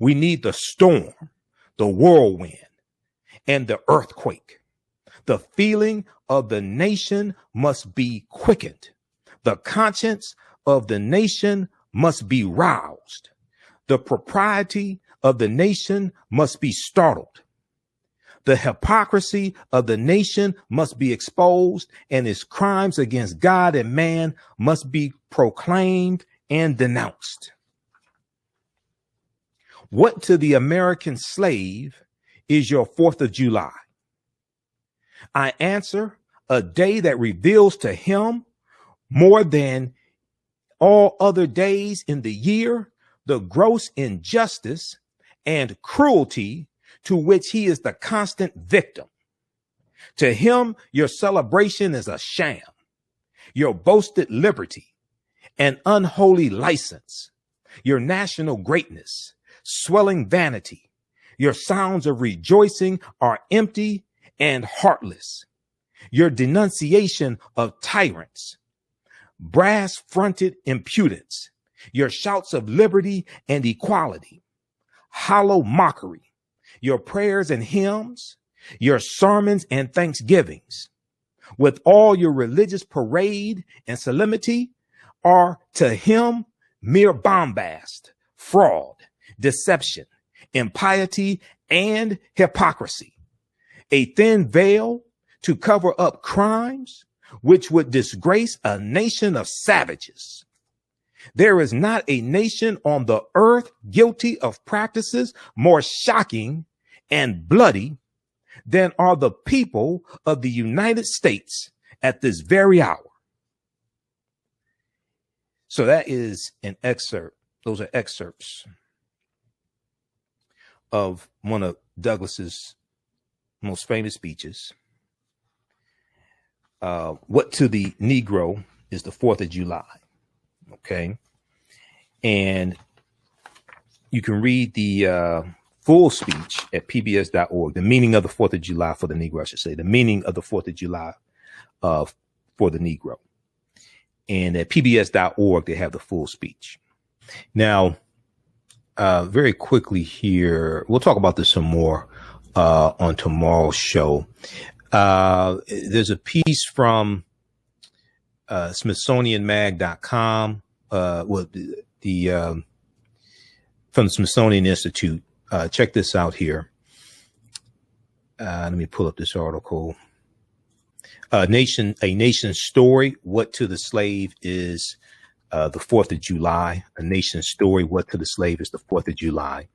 [SPEAKER 1] We need the storm, the whirlwind, and the earthquake. The feeling of the nation must be quickened. The conscience of the nation must be roused. The propriety of the nation must be startled. The hypocrisy of the nation must be exposed, and its crimes against God and man must be proclaimed and denounced. What to the American slave is your 4th of July? I answer, a day that reveals to him more than all other days in the year the gross injustice and cruelty to which he is the constant victim. To him, your celebration is a sham, your boasted liberty, an unholy license, your national greatness, swelling vanity. Your sounds of rejoicing are empty and heartless. Your denunciation of tyrants, brass-fronted impudence, your shouts of liberty and equality, hollow mockery, your prayers and hymns, your sermons and thanksgivings, with all your religious parade and solemnity are to him mere bombast, fraud, deception, impiety, and hypocrisy, a thin veil to cover up crimes which would disgrace a nation of savages. There is not a nation on the earth guilty of practices more shocking and bloody than are the people of the United States at this very hour. So that is an excerpt. Those are excerpts of one of Douglas's most famous speeches. What to the Negro is the 4th of July. Okay. And you can read the full speech at pbs.org. The meaning of the 4th of July for the Negro, I should say. The meaning of the 4th of July for the Negro. And at pbs.org, they have the full speech. Now, very quickly here, we'll talk about this some more on tomorrow's show. There's a piece from SmithsonianMag.com, from the Smithsonian Institute. Check this out here. Let me pull up this article. A Nation's Story, What to the Slave is the 4th of July. A Nation's Story, What to the Slave is the 4th of July.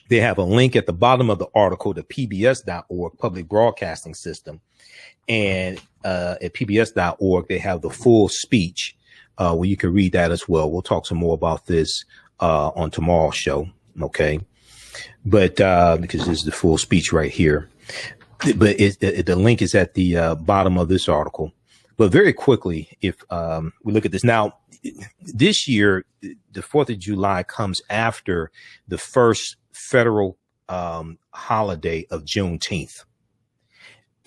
[SPEAKER 1] They have a link at the bottom of the article to pbs.org, Public Broadcasting System. And at pbs.org, they have the full speech where you can read that as well. We'll talk some more about this on tomorrow's show. Okay. But because this is the full speech right here. But the link is at the bottom of this article. But very quickly, if we look at this now, this year, the 4th of July comes after the first federal holiday of Juneteenth.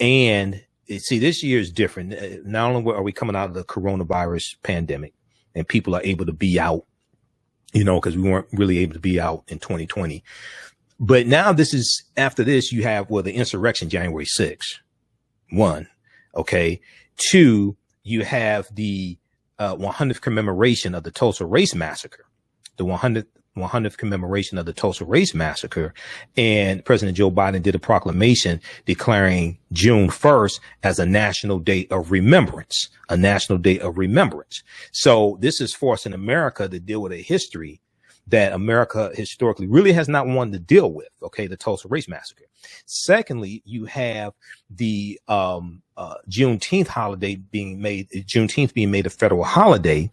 [SPEAKER 1] And see, this year is different. Not only are we coming out of the coronavirus pandemic and people are able to be out, because we weren't really able to be out in 2020. But now this is after this, you have, the insurrection, January 6th, 1. Okay. 2, you have the 100th commemoration of the Tulsa Race Massacre, the 100th commemoration of the Tulsa Race Massacre. And President Joe Biden did a proclamation declaring June 1st as a national day of remembrance, So this is forcing America to deal with a history that America historically really has not wanted to deal with. Okay. The Tulsa Race Massacre. Secondly, you have the Juneteenth holiday being made a federal holiday.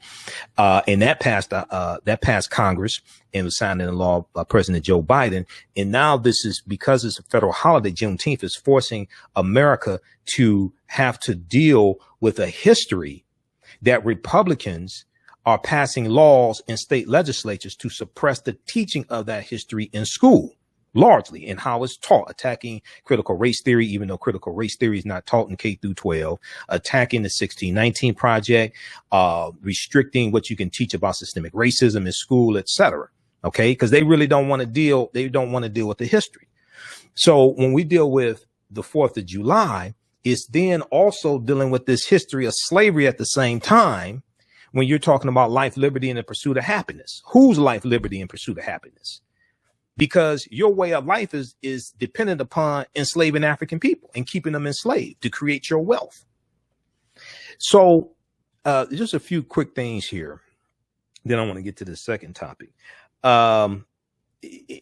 [SPEAKER 1] And that passed Congress and was signed into law by President Joe Biden. And now this is, because it's a federal holiday, Juneteenth is forcing America to have to deal with a history that Republicans are passing laws in state legislatures to suppress the teaching of that history in school, largely in how it's taught, attacking critical race theory, even though critical race theory is not taught in K through 12, attacking the 1619 Project, restricting what you can teach about systemic racism in school, etc. Okay. Because they really don't want to deal with the history. So when we deal with the 4th of July, it's then also dealing with this history of slavery at the same time. When you're talking about life, liberty, and the pursuit of happiness, whose life, liberty, and pursuit of happiness? Because your way of life is dependent upon enslaving African people and keeping them enslaved to create your wealth. So just a few quick things here. Then I want to get to the second topic.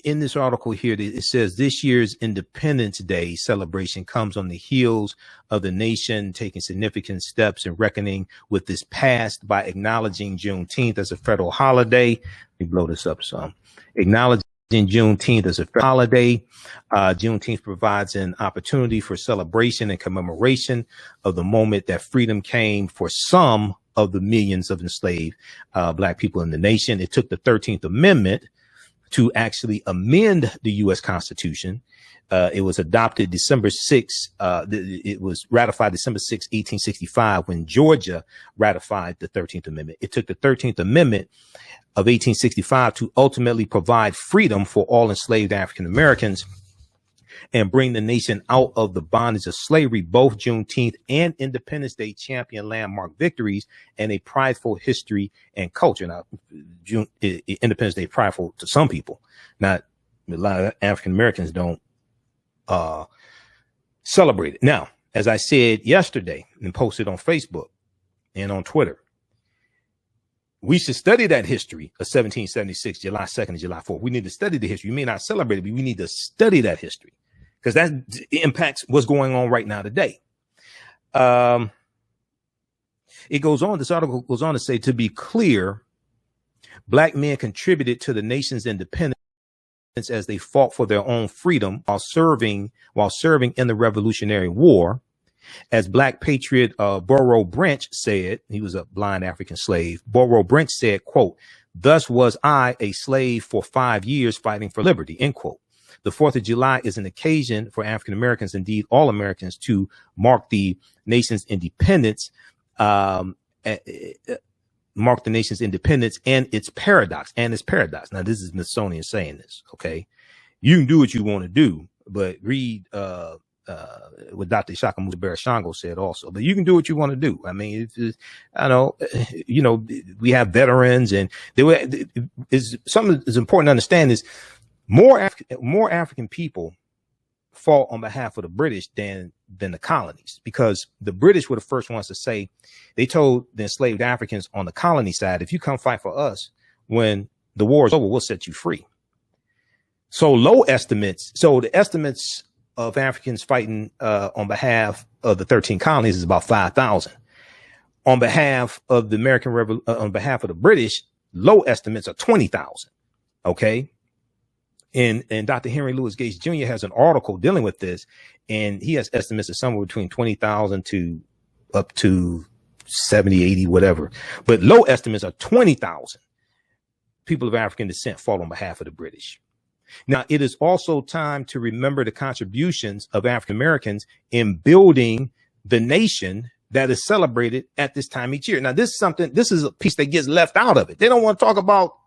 [SPEAKER 1] In this article here, it says this year's Independence Day celebration comes on the heels of the nation taking significant steps in reckoning with this past by acknowledging Juneteenth as a federal holiday. Let me blow this up some. Acknowledging Juneteenth as a federal holiday. Juneteenth provides an opportunity for celebration and commemoration of the moment that freedom came for some of the millions of enslaved Black people in the nation. It took the 13th Amendment to actually amend the U.S. Constitution. It was adopted December 6. It was ratified December 6, 1865, when Georgia ratified the 13th Amendment. It took the 13th Amendment of 1865 to ultimately provide freedom for all enslaved African Americans. and bring the nation out of the bondage of slavery. Both Juneteenth and Independence Day champion landmark victories and a prideful history and culture. Now, Independence Day prideful to some people, not a lot of African Americans don't celebrate it. Now, as I said yesterday and posted on Facebook and on Twitter, we should study that history of 1776, July 2nd and July 4th. We need to study the history. You may not celebrate it, but we need to study that history because that impacts what's going on right now today. It goes on, this article goes on to say, to be clear, Black men contributed to the nation's independence as they fought for their own freedom while serving in the Revolutionary War. As Black patriot Burrow Branch said, he was a blind African slave. Burrow Branch said, quote, "Thus was I a slave for 5 years fighting for liberty," end quote. The 4th of July is an occasion for African Americans, indeed all Americans, to mark the nation's independence, and its paradox. Now, this is Smithsonian saying this. Okay, you can do what you want to do, but read what Dr. Shakamuzi Barashango said also. But you can do what you want to do. I mean, I know, we have veterans, and something that's important to understand is more African people fought on behalf of the British than the colonies, because the British were the first ones to say, they told the enslaved Africans on the colony side, if you come fight for us, when the war is over, we'll set you free. So the estimates of Africans fighting on behalf of the 13 colonies is about 5,000. On behalf of the on behalf of the British, low estimates are 20,000. Okay. And Dr. Henry Louis Gates Jr. has an article dealing with this, and he has estimates of somewhere between 20,000 to up to 70, 80, whatever. But low estimates are 20,000 people of African descent fought on behalf of the British. Now, it is also time to remember the contributions of African Americans in building the nation that is celebrated at this time each year. Now, this is a piece that gets left out of it. They don't want to talk about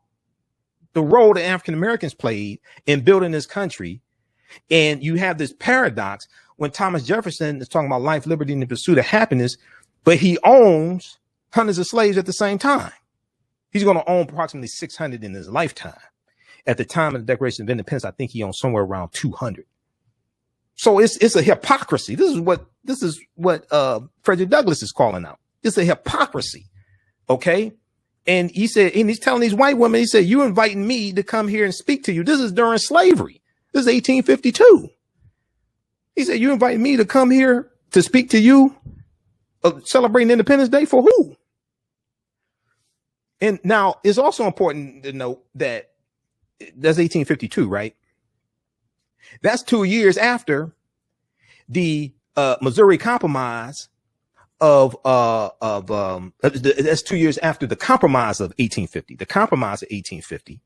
[SPEAKER 1] the role that African Americans played in building this country. And you have this paradox when Thomas Jefferson is talking about life, liberty, and the pursuit of happiness, but he owns hundreds of slaves at the same time. He's going to own approximately 600 in his lifetime. At the time of the Declaration of Independence, I think he owned somewhere around 200. So it's a hypocrisy. This is what Frederick Douglass is calling out. It's a hypocrisy. Okay. And he said, and he's telling these white women, he said, "You inviting me to come here and speak to you." This is during slavery. This is 1852. He said, "You inviting me to come here to speak to you, celebrating Independence Day for who?" And now it's also important to note that that's 1852, right? That's 2 years after the Missouri Compromise that's 2 years after the Compromise of 1850. The Compromise of 1850.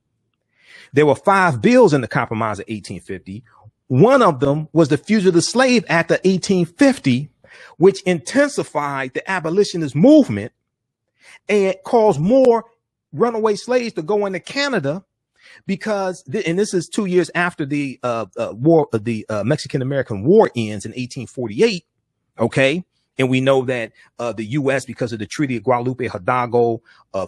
[SPEAKER 1] There were 5 bills in the Compromise of 1850. One of them was the Fugitive Slave Act of 1850, which intensified the abolitionist movement and caused more runaway slaves to go into Canada, because, and this is 2 years after the Mexican-American War ends in 1848. Okay. And we know that the U.S., because of the Treaty of Guadalupe Hidalgo,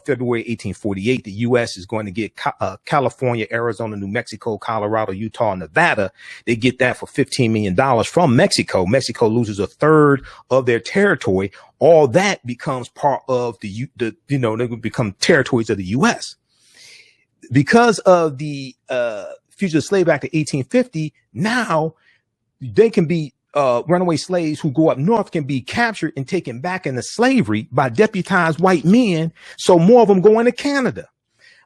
[SPEAKER 1] February 1848, the U.S. is going to get California, Arizona, New Mexico, Colorado, Utah, and Nevada. They get that for $15 million from Mexico. Mexico loses a third of their territory. All that becomes part of they become territories of the U.S. Because of the Fugitive Slave Act of 1850, now they can be runaway slaves who go up north can be captured and taken back into slavery by deputized white men. So more of them go into Canada.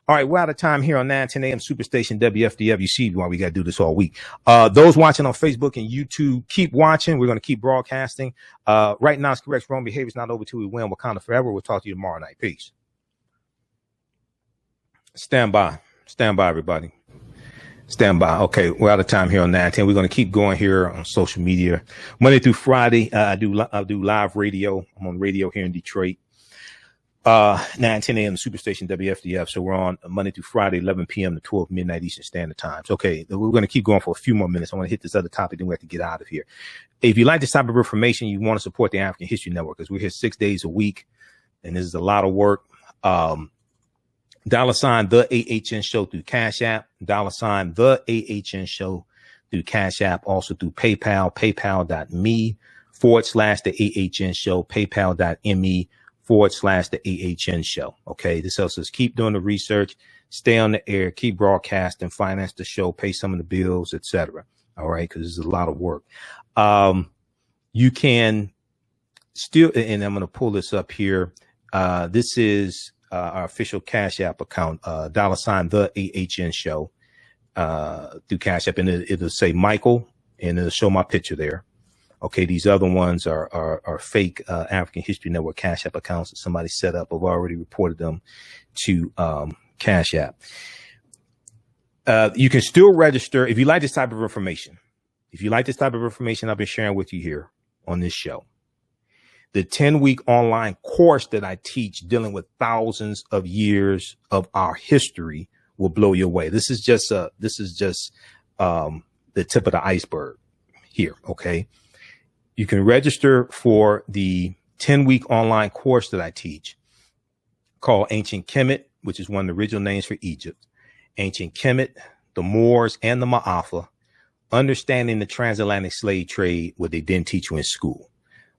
[SPEAKER 1] All right, we're out of time here on 910 AM Superstation WFDW. You see why we got to do this all week. Those watching on Facebook and YouTube, keep watching. We're going to keep broadcasting. Right now, it's correct. Wrong behavior is not over till we win. Wakanda forever. We'll talk to you tomorrow night. Peace. Stand by, everybody. Stand by. Okay, we're out of time here on 910. We're going to keep going here on social media. Monday through Friday, I do live radio. I'm on radio here in Detroit. 9:10 a.m. Superstation WFDF. So we're on Monday through Friday, 11 p.m. to 12 midnight Eastern Standard Times. Okay, we're going to keep going for a few more minutes. I want to hit this other topic, then we have to get out of here. If you like this type of information, you want to support the African History Network, because we're here 6 days a week, and this is a lot of work. $, the AHN Show through Cash App, $, the AHN Show through Cash App, also through PayPal, paypal.me / the AHN Show, paypal.me / the AHN Show. Okay, this helps us keep doing the research, stay on the air, keep broadcasting, finance the show, pay some of the bills, etc. All right, because this is a lot of work. You can still, and I'm going to pull this up here. This is our official Cash App account, $, the AHN Show, through Cash App, and it'll say Michael, and it'll show my picture there. Okay, these other ones are fake African History Network Cash App accounts that somebody set up. I've already reported them to Cash App. You can still register if you like this type of information. If you like this type of information I've been sharing with you here on this show, the 10-week online course that I teach dealing with thousands of years of our history will blow your way. This is just the tip of the iceberg here. Okay. You can register for the 10-week online course that I teach called Ancient Kemet, which is one of the original names for Egypt. Ancient Kemet, the Moors, and the Maafa, understanding the transatlantic slave trade, what they didn't teach you in school.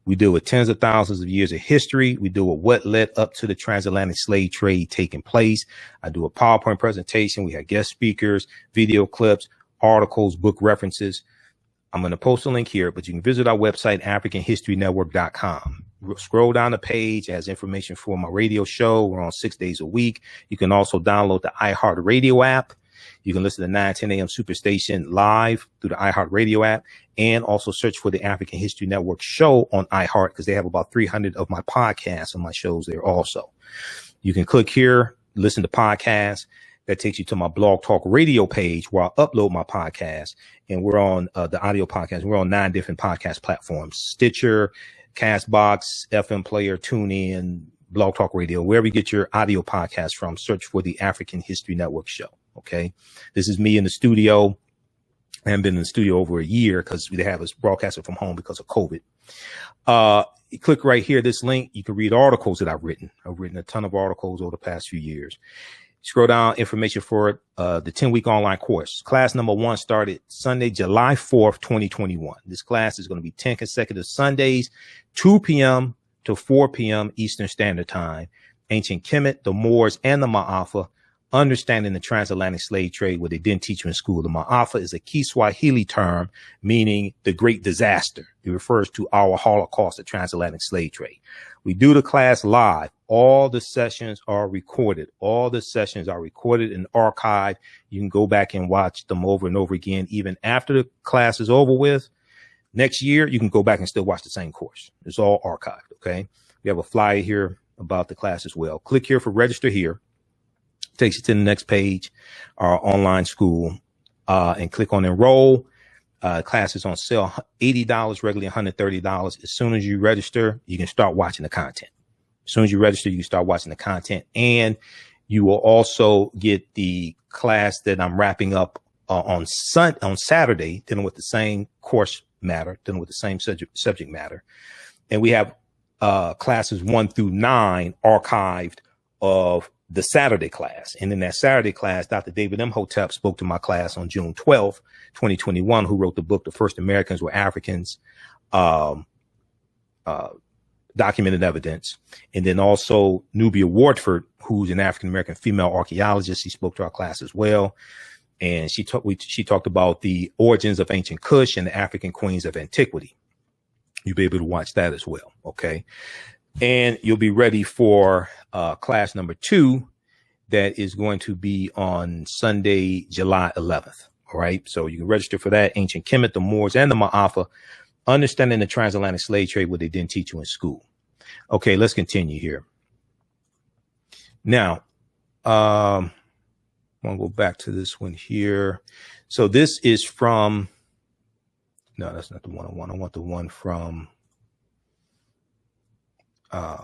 [SPEAKER 1] We deal with tens of thousands of years of history. We deal with what led up to the transatlantic slave trade taking place. I do a PowerPoint presentation. We have guest speakers, video clips, articles, book references. I'm going to post a link here, but you can visit our website, AfricanHistoryNetwork.com. Scroll down the page, it has information for my radio show. We're on 6 days a week. You can also download the iHeartRadio app. You can listen to 9:10 a.m. Superstation live through the iHeartRadio app, and also search for the African History Network show on iHeart, because they have about 300 of my podcasts on my shows there also. You can click here, listen to podcasts. That takes you to my Blog Talk Radio page where I upload my podcast, and we're on the audio podcast. We're on 9 different podcast platforms: Stitcher, Castbox, FM Player, TuneIn, Blog Talk Radio, wherever you get your audio podcast from. Search for the African History Network show. Okay. This is me in the studio. I haven't been in the studio over a year because they have us broadcasting from home because of COVID. You click right here, this link. You can read articles that I've written. I've written a ton of articles over the past few years. Scroll down, information for the 10-week online course. Class number 1 started Sunday, July 4th, 2021. This class is going to be 10 consecutive Sundays, 2 p.m. to 4 p.m. Eastern Standard Time. Ancient Kemet, the Moors, and the Maafa, understanding the transatlantic slave trade, what they didn't teach you in school. The Maafa is a Kiswahili term meaning the great disaster. It refers to our Holocaust, the transatlantic slave trade. We do the class live. All the sessions are recorded. All the sessions are recorded and archived. You can go back and watch them over and over again. Even after the class is over with, next year, you can go back and still watch the same course. It's all archived. Okay. We have a flyer here about the class as well. Click here for register here. Takes you to the next page, our online school, and click on enroll. Class is on sale, $80, regularly $130. As soon as you register, you can start watching the content. As soon as you register, you can start watching the content, and you will also get the class that I'm wrapping up on Saturday, dealing with the same course matter, dealing with the same subject matter. And we have classes 1 through 9 archived of the Saturday class. And in that Saturday class, Dr. David Imhotep spoke to my class on June 12th, 2021, who wrote the book, The First Americans Were Africans, Documented Evidence. And then also Nubia Wardford, who's an African-American female archaeologist. He spoke to our class as well. And she talked about the origins of ancient Kush and the African queens of antiquity. You'll be able to watch that as well. Okay. And you'll be ready for class number 2 that is going to be on Sunday, July 11th. All right. So you can register for that. Ancient Kemet, the Moors, and the Maafa, understanding the transatlantic slave trade, what they didn't teach you in school. Okay, let's continue here. Now, I'm going to go back to this one here. So this is from, no, that's not the one I want. I want the one from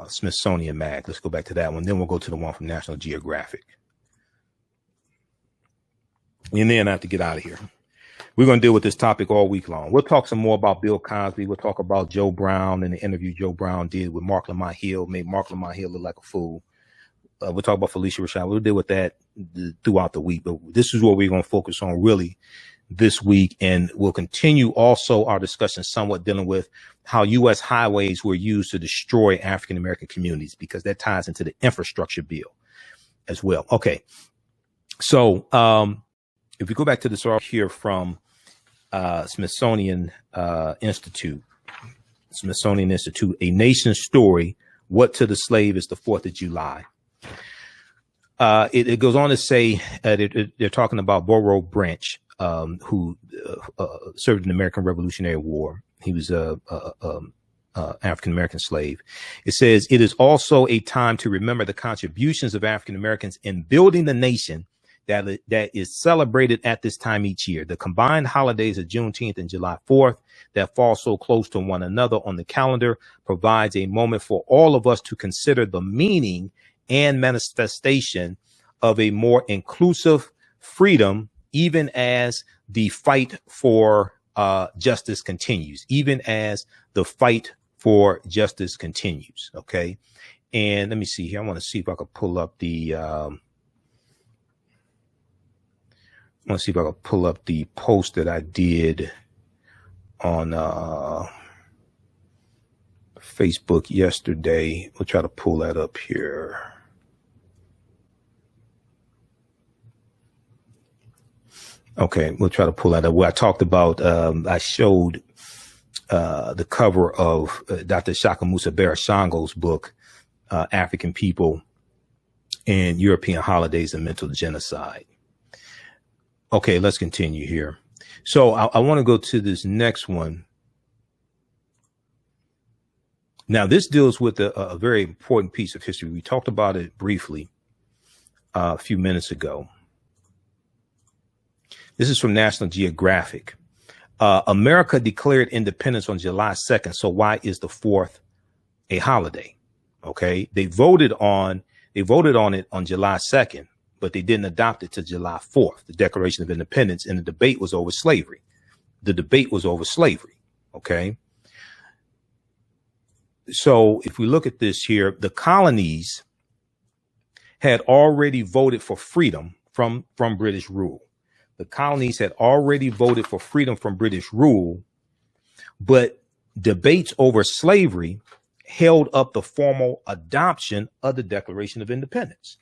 [SPEAKER 1] Smithsonian Mag. Let's go back to that one. Then we'll go to the one from National Geographic. And then I have to get out of here. We're going to deal with this topic all week long. We'll talk some more about Bill Cosby. We'll talk about Joe Brown and the interview Joe Brown did with Mark Lamont Hill, made Mark Lamont Hill look like a fool. We'll talk about Felicia Rashad. We'll deal with that throughout the week. But this is what we're going to focus on really this week. And we'll continue also our discussion somewhat dealing with how U.S. highways were used to destroy African-American communities, because that ties into the infrastructure bill as well. Okay. So if we go back to this here from Smithsonian Institute, A Nation's Story, What to the Slave is the 4th of July. It goes on to say they're talking about Borough Branch, who served in the American Revolutionary War. He was a African-American slave. It says, it is also a time to remember the contributions of African-Americans in building the nation that is celebrated at this time each year. The combined holidays of Juneteenth and July 4th that fall so close to one another on the calendar provides a moment for all of us to consider the meaning and manifestation of a more inclusive freedom, even as the fight for justice continues, Okay. And let me see here. I want to see if I could pull up the post that I did on Facebook yesterday. We'll try to pull that up here. Okay, we'll try to pull that up. Where I talked about, I showed the cover of Dr. Shaka Musa Barashango's book, African People and European Holidays and Mental Genocide. Okay, let's continue here. So I want to go to this next one. Now, this deals with a very important piece of history. We talked about it briefly a few minutes ago. This is from National Geographic. America declared independence on July 2nd. So why is the 4th a holiday? Okay, they voted on it on July 2nd, but they didn't adopt it to July 4th, the Declaration of Independence, and the debate was over slavery. Okay. So if we look at this here, the colonies had already voted for freedom from British rule. The colonies had already voted for freedom from British rule, but debates over slavery held up the formal adoption of the Declaration of Independence.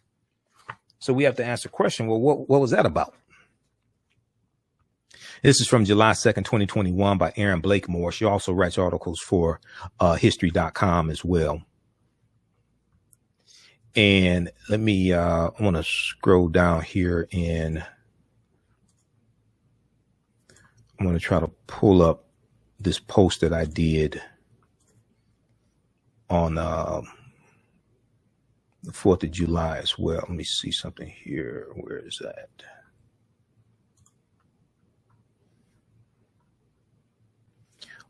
[SPEAKER 1] So we have to ask the question, well, what was that about? This is from July 2nd, 2021 by Erin Blakemore. She also writes articles for history.com as well. And let me, I want to scroll down here and I'm going to try to pull up this post that I did on the 4th of July as well. Let me see something here. Where is that?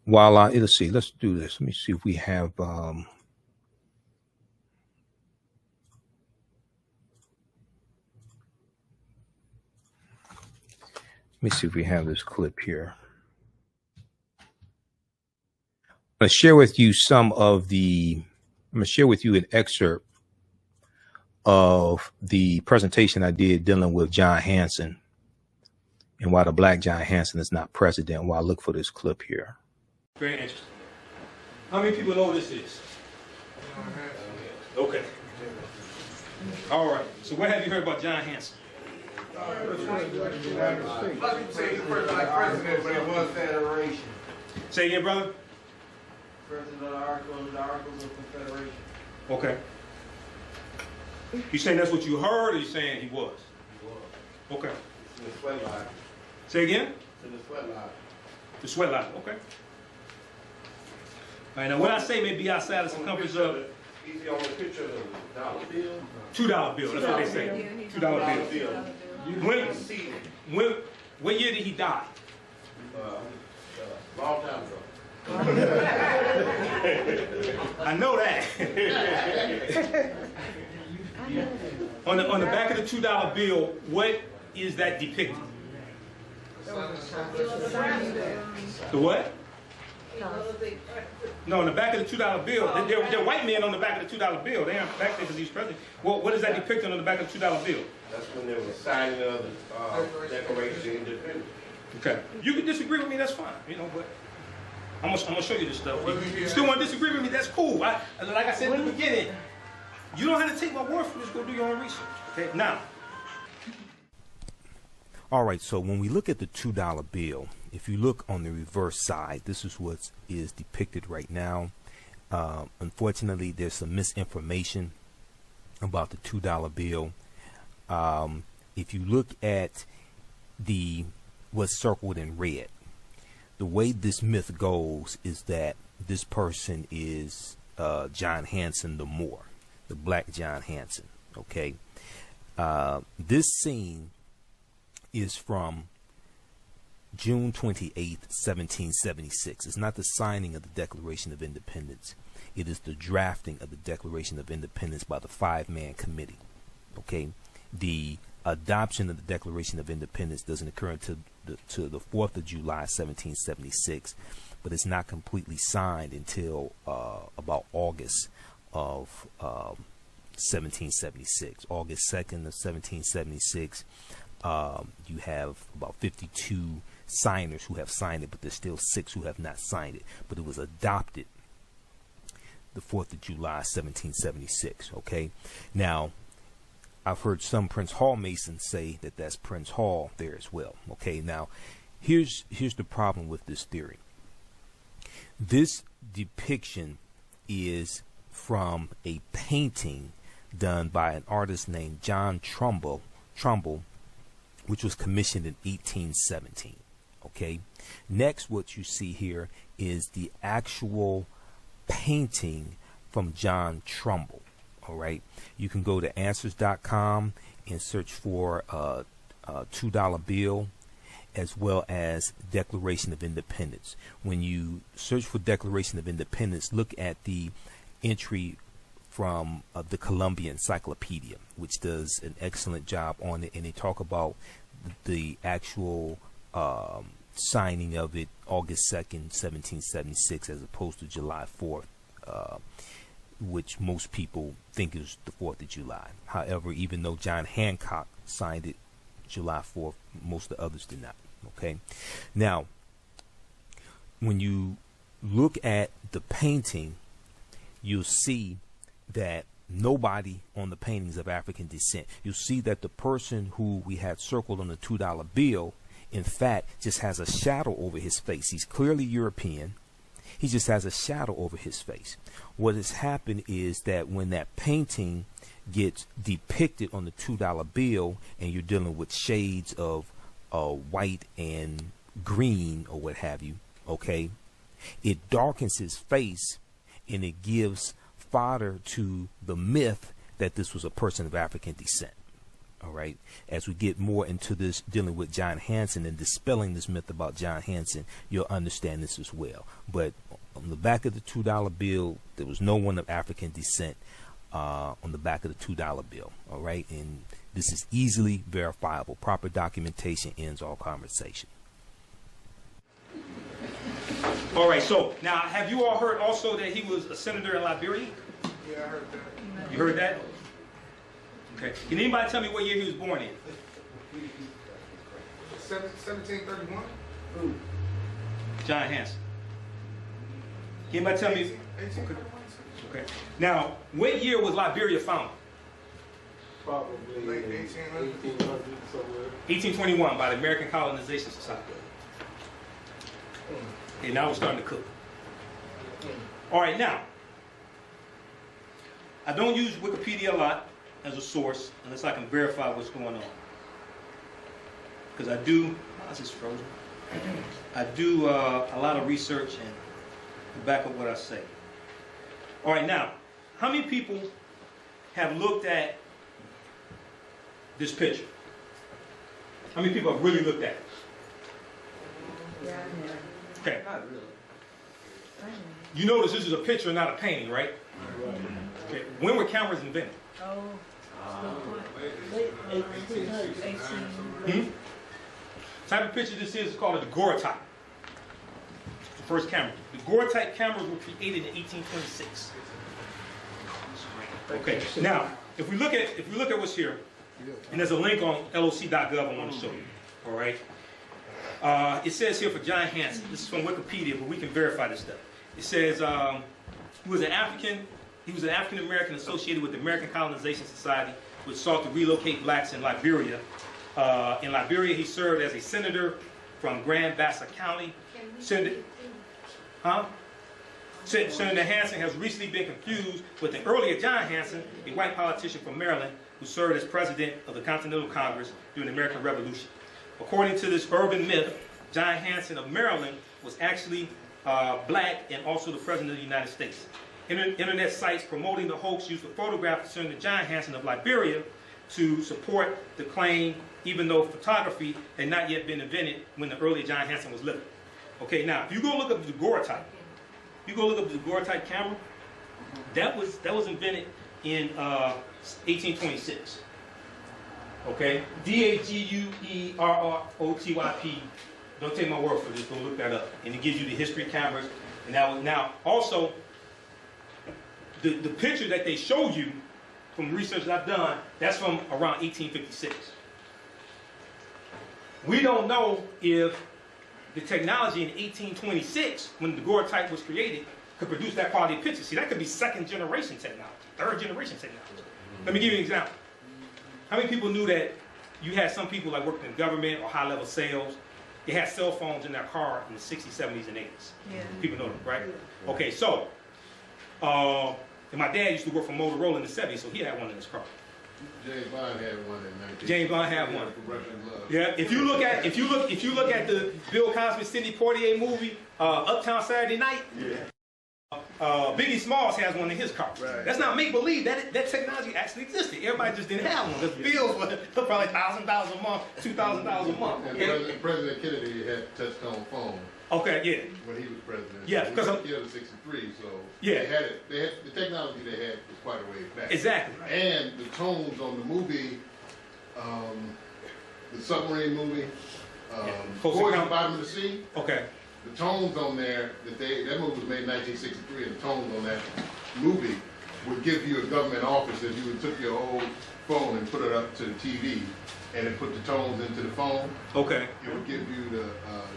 [SPEAKER 1] Let's see, let's do this. Let me see if we have, let me see if we have this clip here. I'm going to share with you an excerpt of the presentation I did dealing with John Hanson and why the black John Hanson is not president, while I look for this clip here. Very interesting. How many people know this is? Okay. All right. So what have you heard about John Hanson? Say again, brother? President of the Articles of Confederation. Okay. You saying that's what you heard, or you saying he was? He was. Okay. In the sweat lodge. Say again? In the sweat lodge. The sweat lodge, okay. All right, now what I say may be outside the circumference of... He's on the picture of the dollar bill. $2 bill, that's what they say. $2 bill. What year did he die? Long time ago. I know that. On the back of the $2 bill, what is that depicting? The what? No, on the back of the $2 bill. They're white men on the back of the $2 bill. They aren't back there because he's president. Well, what is that depicting on the back of the $2 bill?
[SPEAKER 3] That's when there was signing of the Declaration of Independence.
[SPEAKER 1] Okay. You can disagree with me, that's fine. You know, but I'm gonna show you this stuff. You still want to disagree with me, that's cool. Like I said in the beginning, you don't have to take my word for this, go do your own research. Okay, now. All right, so when we look at the $2 bill, if you look on the reverse side, this is what is depicted right now. Unfortunately, there's some misinformation about the $2 bill. If you look at what's circled in red, the way this myth goes is that this person is John Hanson the Moor, the black John Hanson. Okay, this scene is from June 28th, 1776. It's not the signing of the Declaration of Independence. It is the drafting of the Declaration of Independence by the 5-man committee. Okay, the adoption of the Declaration of Independence doesn't occur until the 4th of July, 1776, but it's not completely signed until about August of 1776. August 2nd of 1776. You have about 52 signers who have signed it, but there's still 6 who have not signed it. But it was adopted the 4th of July, 1776. Okay, now I've heard some Prince Hall Masons say that that's Prince Hall there as well. Okay, now here's the problem with this theory. This depiction is from a painting done by an artist named John Trumbull, which was commissioned in 1817. Okay, next what you see here is the actual painting from John Trumbull. All right, you can go to answers.com and search for a $2 bill as well as Declaration of Independence. When you search for Declaration of Independence, look at the entry from the Columbia Encyclopedia, which does an excellent job on it, and they talk about the actual signing of it August 2nd, 1776, as opposed to July 4th, which most people think is the 4th of July. However, even though John Hancock signed it July 4th, most of the others did not. Okay, now when you look at the painting, you'll see that nobody on the paintings of African descent. You'll see that the person who we had circled on the $2 bill, in fact, just has a shadow over his face. He's clearly European. He just has a shadow over his face. What has happened is that when that painting gets depicted on the $2 bill and you're dealing with shades of white and green or what have you, okay, it darkens his face and it gives fodder to the myth that this was a person of African descent. All right, as we get more into this, dealing with John Hanson and dispelling this myth about John Hanson, you'll understand this as well. But on the back of the $2 bill, there was no one of African descent on the back of the $2 bill. All right, and this is easily verifiable. Proper documentation ends all conversation. All right, so now have you all heard also that he was a senator in Liberia?
[SPEAKER 4] Yeah, I heard that.
[SPEAKER 1] You heard that? Okay. Can anybody tell me what year he was born in?
[SPEAKER 4] 1731?
[SPEAKER 1] John Hanson. Can anybody tell me?
[SPEAKER 4] 1831.
[SPEAKER 1] Okay. Now, what year was Liberia founded?
[SPEAKER 4] Probably late 1800s.
[SPEAKER 1] 1821 by the American Colonization Society. And now we're starting to cook. All right, now, I don't use Wikipedia a lot as a source unless I can verify what's going on. Because I do, how's this frozen? I do a lot of research and to back up what I say. All right, now, how many people have looked at this picture? How many people have really looked at it?
[SPEAKER 5] Yeah.
[SPEAKER 1] Okay.
[SPEAKER 3] Not really.
[SPEAKER 1] You notice this is a picture, not a painting, right? Okay. When were cameras invented? Type of picture this is called a daguerreotype. The first camera. The daguerreotype cameras were created in 1826. Okay. Now, if we look at what's here, and there's a link on loc.gov I want to show you. All right. It says here for John Hanson. This is from Wikipedia, but we can verify this stuff. It says he was an African American associated with the American Colonization Society, which sought to relocate blacks in Liberia. In Liberia, he served as a senator from Grand Bassa County. Senator Hanson has recently been confused with the earlier John Hanson, a white politician from Maryland who served as president of the Continental Congress during the American Revolution. According to this urban myth, John Hanson of Maryland was actually black and also the president of the United States. Internet sites promoting the hoax used a photograph concerning the John Hanson of Liberia to support the claim, even though photography had not yet been invented when the earlier John Hanson was living. Okay, now if you go look up the daguerreotype, camera, that was invented in 1826. Okay, daguerreotype. Don't take my word for this. Go look that up, and it gives you the history of cameras. And now also the picture that they show you from research that I've done, that's from around 1856. We don't know if the technology in 1826, when the daguerreotype was created, could produce that quality of picture. See, that could be second generation technology, third generation technology. Let me give you an example. How many people knew that you had some people like working in government or high-level sales, they had cell phones in their car in the 60s, 70s, and 80s? Yeah. People know that, right? Yeah. Okay, so, and my dad used to work for Motorola in the 70s, so he had one in his car.
[SPEAKER 3] James Bond had one in 19.
[SPEAKER 1] James Bond had one. Yeah. If you look at the Bill Cosby, Sidney Poitier movie, Uptown Saturday Night. Yeah. Biggie Smalls has one in his car. Right. That's not make believe. That technology actually existed. Everybody just didn't have one. The bills were probably $1,000 a month, $2,000 a month.
[SPEAKER 3] And President Kennedy had touch-tone phone.
[SPEAKER 1] Okay, yeah.
[SPEAKER 3] When he was president.
[SPEAKER 1] Yeah, because
[SPEAKER 3] he was 63, so
[SPEAKER 1] yeah,
[SPEAKER 3] they had it. They had the technology they had was quite a way back.
[SPEAKER 1] Exactly.
[SPEAKER 3] And the tones on the movie, the submarine movie, Voyage on the Bottom of the Sea.
[SPEAKER 1] Okay.
[SPEAKER 3] The tones on there that movie was made in 1963, and the tones on that movie would give you a government office if you would took your old phone and put it up to the TV, and it put the tones into the phone. Okay. It would give you the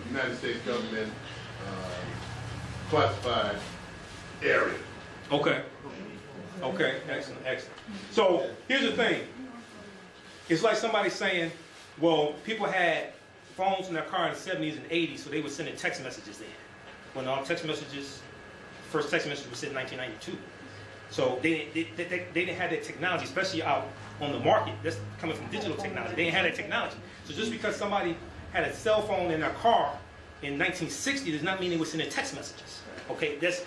[SPEAKER 3] United States government classified area.
[SPEAKER 1] Okay. Okay. Excellent. Excellent. So here's the thing. It's like somebody saying, well, people had phones in their car in the 70s and 80s, so they were sending text messages in. When all text messages, first text message was sent in 1992. So they didn't have that technology, especially out on the market. That's coming from digital technology. They didn't have that technology. So just because somebody had a cell phone in their car in 1960 does not mean it was sending text messages. Okay, that's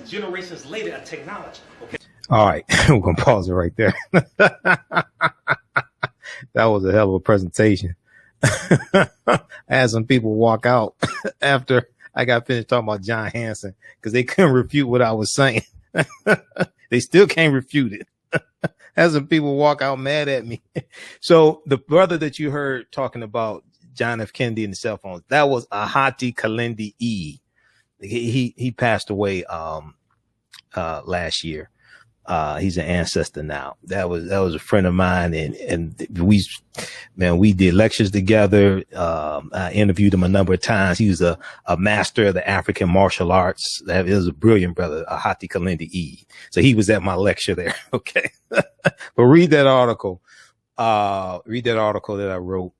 [SPEAKER 1] generations later of technology. Okay. All right, we're gonna pause it right there. That was a hell of a presentation. I had some people walk out after I got finished talking about John Hanson because they couldn't refute what I was saying. They still can't refute it. Had some people walk out mad at me. So the brother that you heard talking about John F. Kennedy and the cell phones, that was Ahati Kalindi E. He passed away last year. He's an ancestor now. That was a friend of mine, and we did lectures together. I interviewed him a number of times. He was a master of the African martial arts. That is a brilliant brother, Ahati Kalindi E. So he was at my lecture there. Okay. But read that article that I wrote.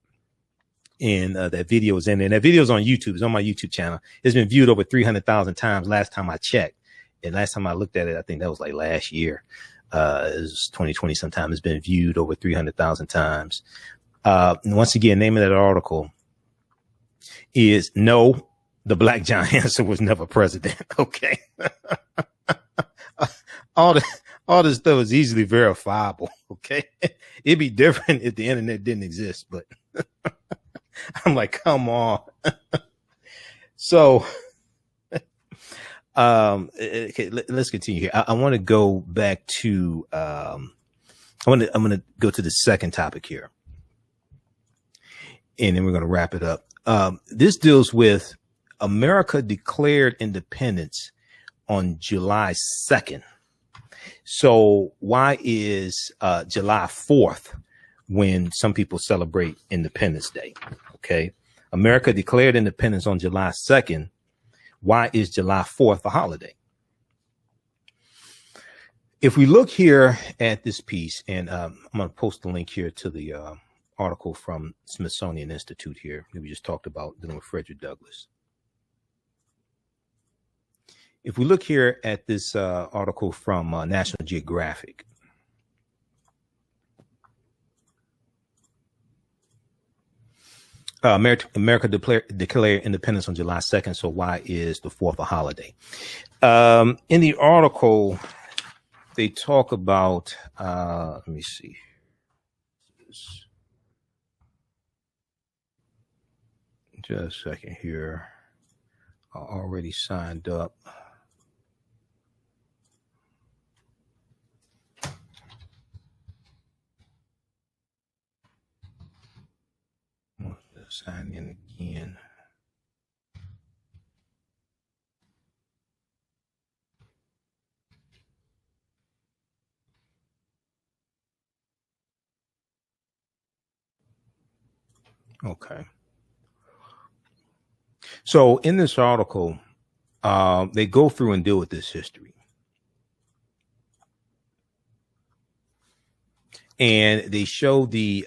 [SPEAKER 1] And that video is in there. And that video is on YouTube. It's on my YouTube channel. It's been viewed over 300,000 times last time I checked. And last time I looked at it, I think that was like last year. It was 2020 sometime. It's been viewed over 300,000 times. And once again, name of that article is No, the Black John Hanson was never president. Okay. All this stuff is easily verifiable. Okay. It'd be different if the internet didn't exist, but I'm like, come on. So Okay, let's continue here. I want to go back to, I'm going to go to the second topic here, and then we're going to wrap it up. This deals with America declared independence on July 2nd. So why is July 4th when some people celebrate Independence Day? Okay. America declared independence on July 2nd. Why is July 4th a holiday? If we look here at this piece, and I'm going to post the link here to the article from Smithsonian Institute here that we just talked about dealing with Frederick Douglass. If we look here at this article from National Geographic, America declared independence on July 2nd. So why is the 4th a holiday? In the article, they talk about, let me see. Just a second here. I already signed up. Sign in again. Okay. So in this article, they go through and deal with this history. And they show they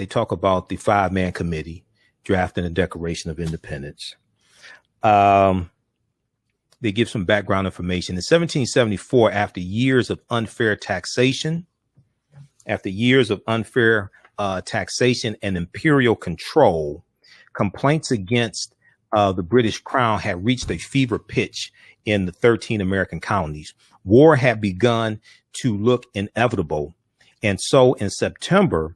[SPEAKER 1] talk about the 5-man committee drafting the Declaration of Independence. They give some background information. In 1774, after years of unfair taxation and imperial control, complaints against the British Crown had reached a fever pitch in the 13 American colonies. War had begun to look inevitable. And so in September,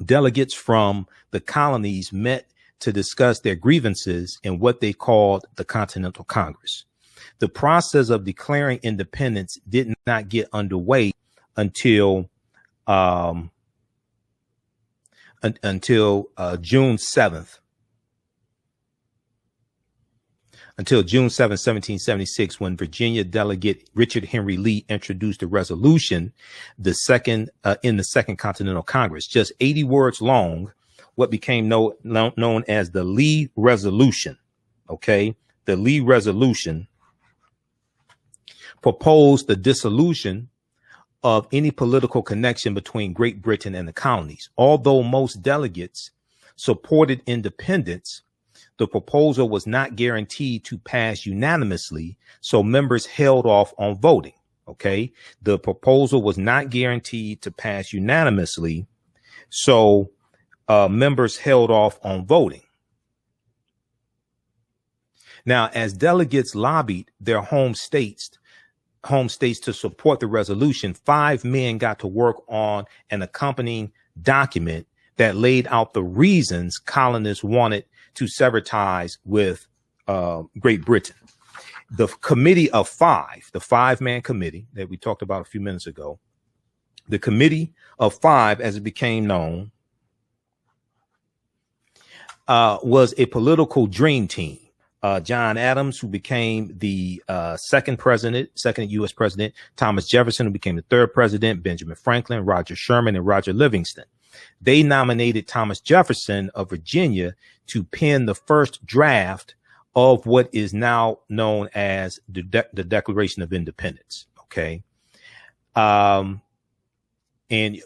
[SPEAKER 1] delegates from the colonies met to discuss their grievances in what they called the Continental Congress. The process of declaring independence did not get underway until June 7th. Until June 7, 1776, when Virginia delegate Richard Henry Lee introduced a resolution, in the Second Continental Congress, just 80 words long, what became known as the Lee Resolution. Okay, the Lee Resolution proposed the dissolution of any political connection between Great Britain and the colonies. Although most delegates supported independence, the proposal was not guaranteed to pass unanimously, so members held off on voting. Okay, the proposal was not guaranteed to pass unanimously, so members held off on voting. Now, as delegates lobbied their home states to support the resolution, 5 men got to work on an accompanying document that laid out the reasons colonists wanted to sever ties with Great Britain. The committee of 5, the 5-man committee that we talked about a few minutes ago, the committee of 5, as it became known, was a political dream team. John Adams, who became the second U.S. president, Thomas Jefferson, who became the 3rd president, Benjamin Franklin, Roger Sherman, and Roger Livingston. They nominated Thomas Jefferson of Virginia to pen the first draft of what is now known as the Declaration of Independence. Okay. And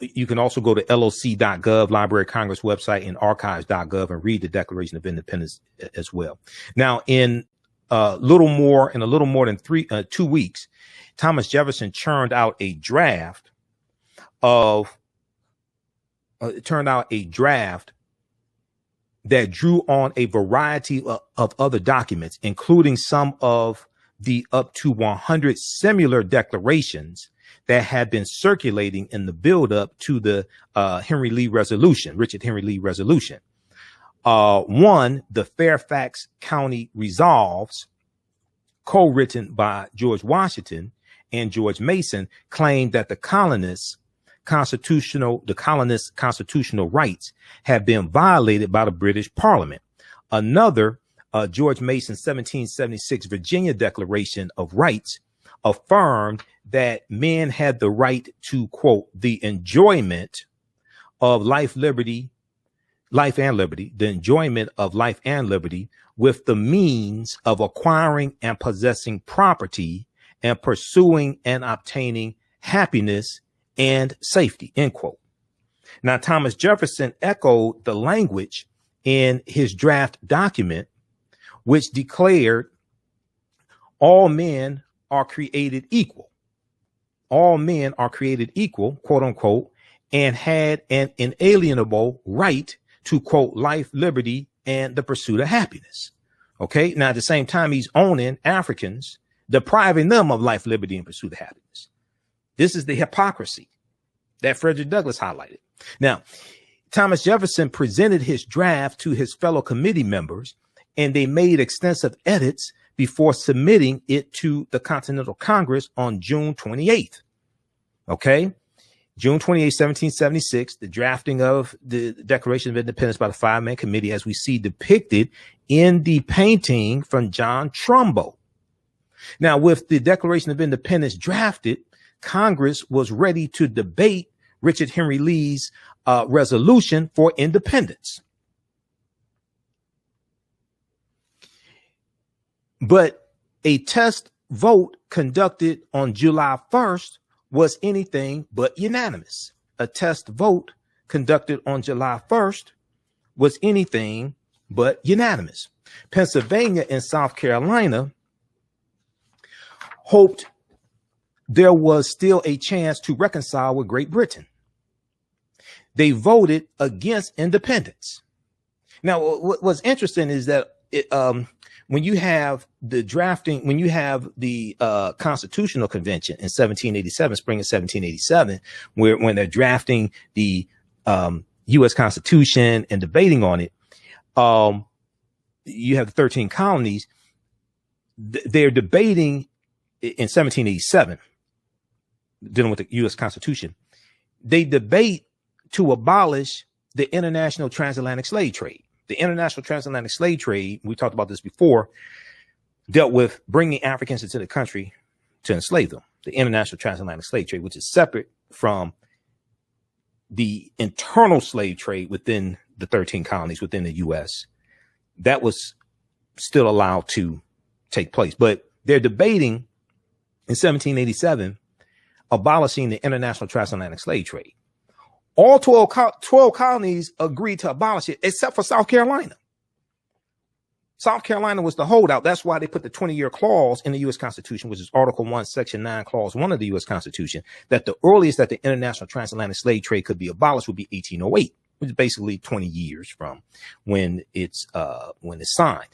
[SPEAKER 1] you can also go to loc.gov, Library of Congress website, and archives.gov and read the Declaration of Independence as well. Now, in a little more than 2 weeks, Thomas Jefferson churned out a draft that drew on a variety of other documents, including some of the up to 100 similar declarations that had been circulating in the buildup to the Richard Henry Lee resolution. One, the Fairfax County Resolves, co-written by George Washington and George Mason, claimed that the colonists' constitutional rights had been violated by the British Parliament. Another, George Mason's 1776 Virginia Declaration of Rights, affirmed that men had the right to, quote, the enjoyment of life and liberty, the enjoyment of life and liberty, with the means of acquiring and possessing property and pursuing and obtaining happiness and safety, end quote. Now, Thomas Jefferson echoed the language in his draft document, which declared all men are created equal. All men are created equal, quote unquote, and had an inalienable right to, quote, life, liberty, and the pursuit of happiness. Okay. Now, at the same time, he's owning Africans, depriving them of life, liberty, and pursuit of happiness. This is the hypocrisy that Frederick Douglass highlighted. Now, Thomas Jefferson presented his draft to his fellow committee members, and they made extensive edits before submitting it to the Continental Congress on June 28th. Okay. June 28, 1776, the drafting of the Declaration of Independence by the 5-man committee, as we see depicted in the painting from John Trumbo. Now, with the Declaration of Independence drafted, Congress was ready to debate Richard Henry Lee's resolution for independence. But a test vote conducted on July 1st was anything but unanimous. A test vote conducted on July 1st was anything but unanimous. Pennsylvania and South Carolina hoped there was still a chance to reconcile with Great Britain. They voted against independence. Now, what's interesting is that when you have the drafting, when you have the Constitutional Convention in 1787, spring of 1787, when they're drafting the U.S. Constitution and debating on it, you have the 13 colonies. They're debating in 1787, dealing with the U.S. Constitution. They debate to abolish the international transatlantic slave trade. The international transatlantic slave trade, we talked about this before, dealt with bringing Africans into the country to enslave them. The international transatlantic slave trade, which is separate from the internal slave trade within the 13 colonies within the U.S., that was still allowed to take place. But they're debating in 1787 abolishing the international transatlantic slave trade. All 12 colonies agreed to abolish it, except for South Carolina. South Carolina was the holdout. That's why they put the 20-year clause in the U.S. Constitution, which is Article 1, Section 9, Clause 1 of the U.S. Constitution, that the earliest that the international transatlantic slave trade could be abolished would be 1808, which is basically 20 years from when it's signed.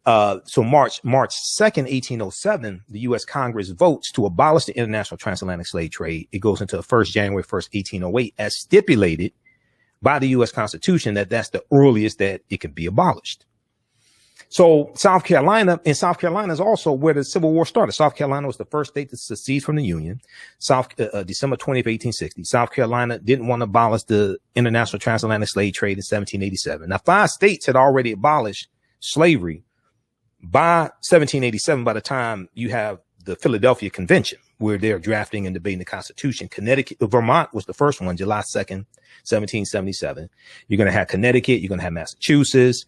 [SPEAKER 1] So March 2nd, 1807, the U.S. Congress votes to abolish the international transatlantic slave trade. It goes into January 1st, 1808, as stipulated by the U.S. Constitution that's the earliest that it can be abolished. So South Carolina is also where the Civil War started. South Carolina was the first state to secede from the Union. December 20th, 1860. South Carolina didn't want to abolish the international transatlantic slave trade in 1787. Now, 5 states had already abolished slavery by 1787, by the time you have the Philadelphia Convention, where they're drafting and debating the Constitution. Vermont was the first one, July 2nd, 1777. You're going to have Connecticut. You're going to have Massachusetts.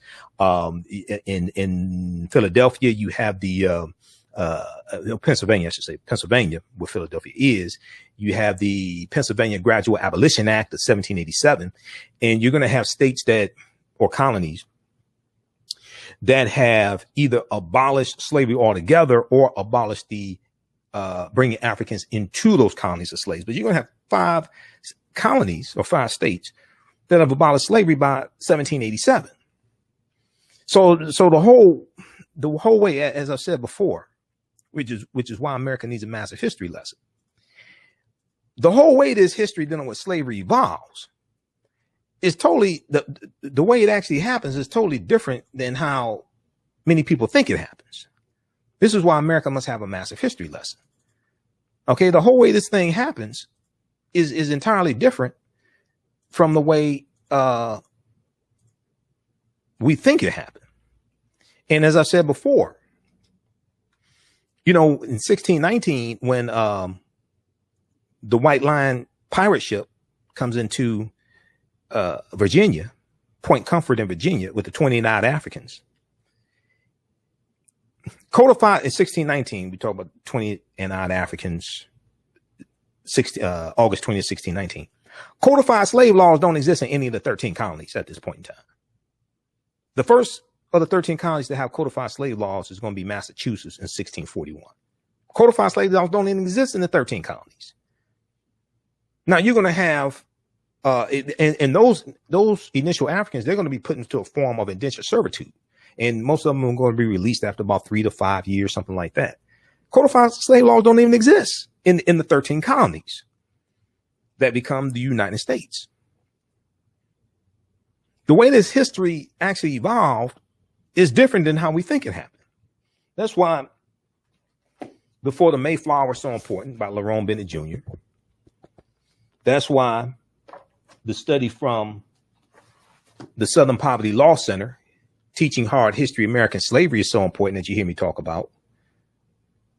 [SPEAKER 1] In Philadelphia, you have the Pennsylvania, I should say, Pennsylvania, where Philadelphia is. You have the Pennsylvania Gradual Abolition Act of 1787. And you're going to have states or colonies that have either abolished slavery altogether or abolished the bringing Africans into those colonies as slaves. But you're going to have 5 colonies or 5 states that have abolished slavery by 1787. So the whole way, as I've said before, which is why America needs a massive history lesson. The whole way this history dealing with slavery evolves is totally the way it actually happens is totally different than how many people think it happens. This is why America must have a massive history lesson. Okay, the whole way this thing happens is entirely different from the way we think it happened. And as I said before, you know, in 1619, when the White Line pirate ship comes into Virginia, Point Comfort in Virginia, with the 29 Africans, codified in 1619, we talk about 29 Africans, August 20th, 1619. Codified slave laws don't exist in any of the 13 colonies at this point in time. The first of the 13 colonies to have codified slave laws is going to be Massachusetts in 1641. Codified slave laws don't even exist in the 13 colonies. Now you're going to have, and those initial Africans, they're going to be put into a form of indentured servitude. And most of them are going to be released after about 3 to 5 years, something like that. Codified slave laws don't even exist in the 13 colonies that become the United States. The way this history actually evolved is different than how we think it happened. That's why Before the Mayflower was so important by Lerone Bennett Jr. That's why the study from the Southern Poverty Law Center, Teaching Hard History of American Slavery, is so important that you hear me talk about.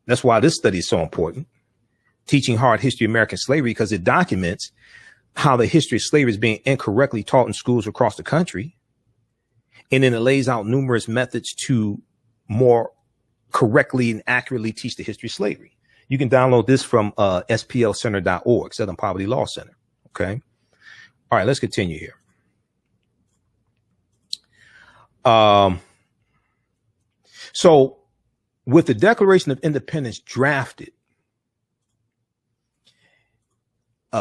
[SPEAKER 1] That's why this study is so important. Teaching Hard History of American Slavery, because it documents how the history of slavery is being incorrectly taught in schools across the country. And then it lays out numerous methods to more correctly and accurately teach the history of slavery. You can download this from splcenter.org, Southern Poverty Law Center. Okay. All right, let's continue here. So with the Declaration of Independence drafted,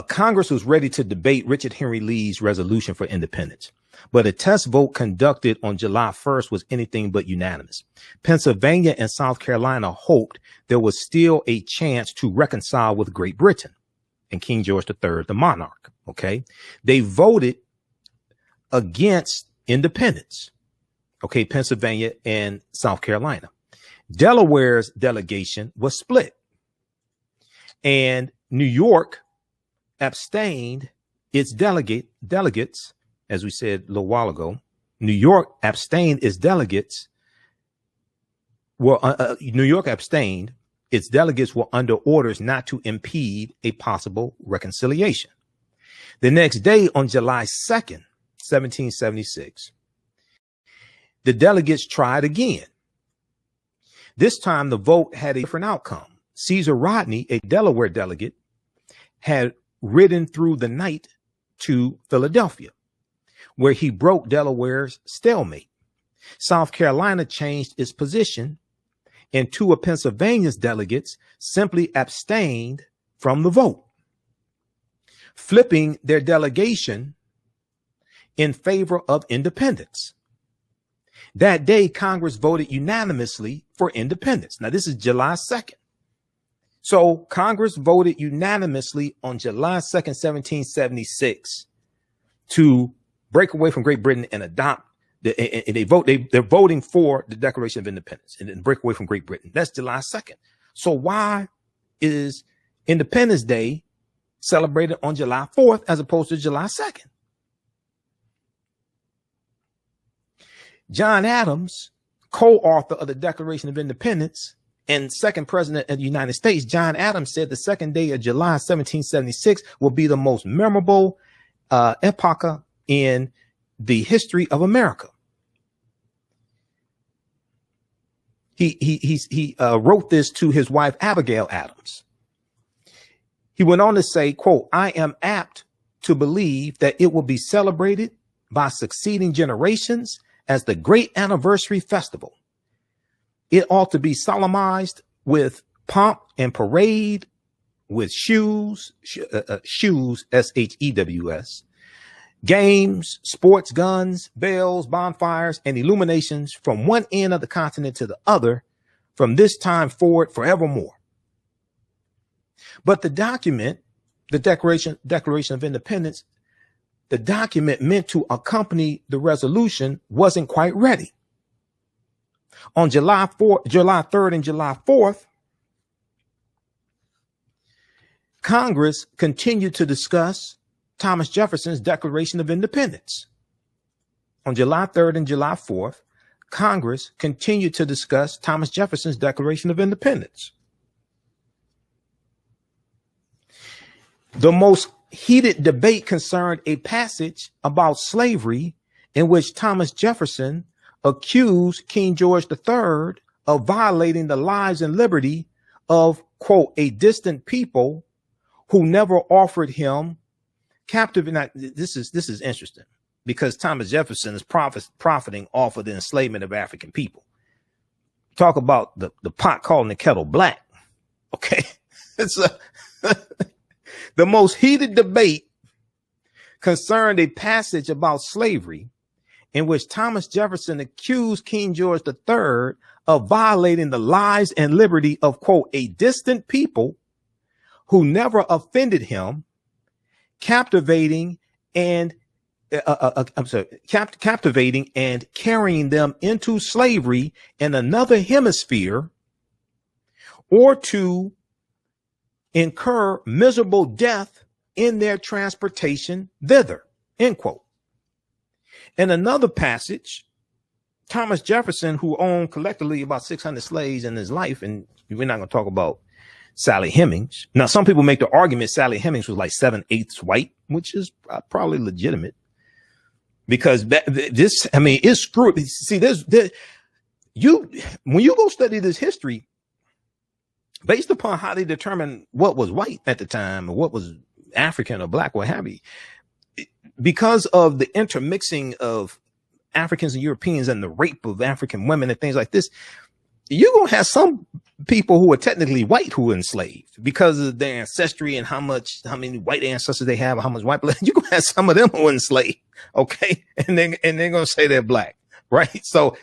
[SPEAKER 1] Congress was ready to debate Richard Henry Lee's resolution for independence, but a test vote conducted on July 1st was anything but unanimous. Pennsylvania and South Carolina hoped there was still a chance to reconcile with Great Britain and King George III, the monarch. Okay. They voted against independence. Okay. Pennsylvania and South Carolina. Delaware's delegation was split, and New York abstained its delegates, as we said a little while ago. New York abstained its delegates. New York abstained. Its delegates were under orders not to impede a possible reconciliation. The next day, on July 2nd, 1776, the delegates tried again. This time, the vote had a different outcome. Caesar Rodney, a Delaware delegate, had ridden through the night to Philadelphia, where he broke Delaware's stalemate. South Carolina changed its position, and two of Pennsylvania's delegates simply abstained from the vote, flipping their delegation in favor of independence. That day, Congress voted unanimously for independence. Now, this is July 2nd. So Congress voted unanimously on July 2nd, 1776, to break away from Great Britain and adopt they're voting for the Declaration of Independence and then break away from Great Britain. That's July 2nd. So why is Independence Day celebrated on July 4th as opposed to July 2nd? John Adams, co-author of the Declaration of Independence and second president of the United States, John Adams, said the second day of July 1776 will be the most memorable epoch in the history of America. He wrote this to his wife, Abigail Adams. He went on to say, quote, "I am apt to believe that it will be celebrated by succeeding generations as the great anniversary festival. It ought to be solemnized with pomp and parade, with shoes, SHEWS, games, sports, guns, bells, bonfires, and illuminations from one end of the continent to the other, from this time forward forevermore." But the document, the Declaration of Independence, the document meant to accompany the resolution wasn't quite ready. On July 3rd and July 4th, Congress continued to discuss Thomas Jefferson's Declaration of Independence. On July 3rd and July 4th, Congress continued to discuss Thomas Jefferson's Declaration of Independence. The most heated debate concerned a passage about slavery in which Thomas Jefferson accused King George III of violating the lives and liberty of, quote, a distant people who never offered him captive. Now, this is interesting because Thomas Jefferson is profiting off of the enslavement of African people. Talk about the pot calling the kettle black. Okay. It's the most heated debate concerned a passage about slavery in which Thomas Jefferson accused King George III of violating the lives and liberty of, quote, a distant people who never offended him, captivating and carrying them into slavery in another hemisphere, or to incur miserable death in their transportation thither, end quote. In another passage, Thomas Jefferson, who owned collectively about 600 slaves in his life, and we're not going to talk about Sally Hemings. Now, some people make the argument Sally Hemings was like 7/8 white, which is probably legitimate because this, I mean, it's screwed. See, when you go study this history, based upon how they determine what was white at the time or what was African or black, what have you, because of the intermixing of Africans and Europeans and the rape of African women and things like this, you're going to have some people who are technically white who are enslaved because of their ancestry and how many white ancestors they have, or how much white blood. You're going to have some of them who are enslaved. Okay. And they're going to say they're black. Right. So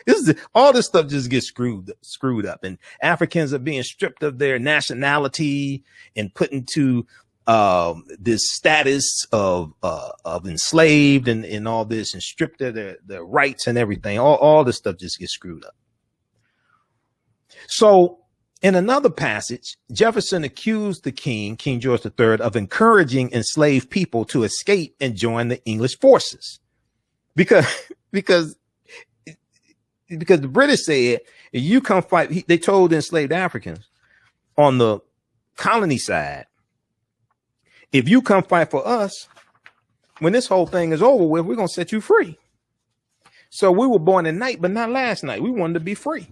[SPEAKER 1] all this stuff just gets screwed up, and Africans are being stripped of their nationality and put into this status of enslaved and all this, and stripped of their rights and everything. All this stuff just gets screwed up. So in another passage, Jefferson accused the King George III, of encouraging enslaved people to escape and join the English forces because the British said, if you come fight, they told enslaved Africans on the colony side, if you come fight for us, when this whole thing is over with, we're going to set you free. So we were born at night, but not last night. We wanted to be free.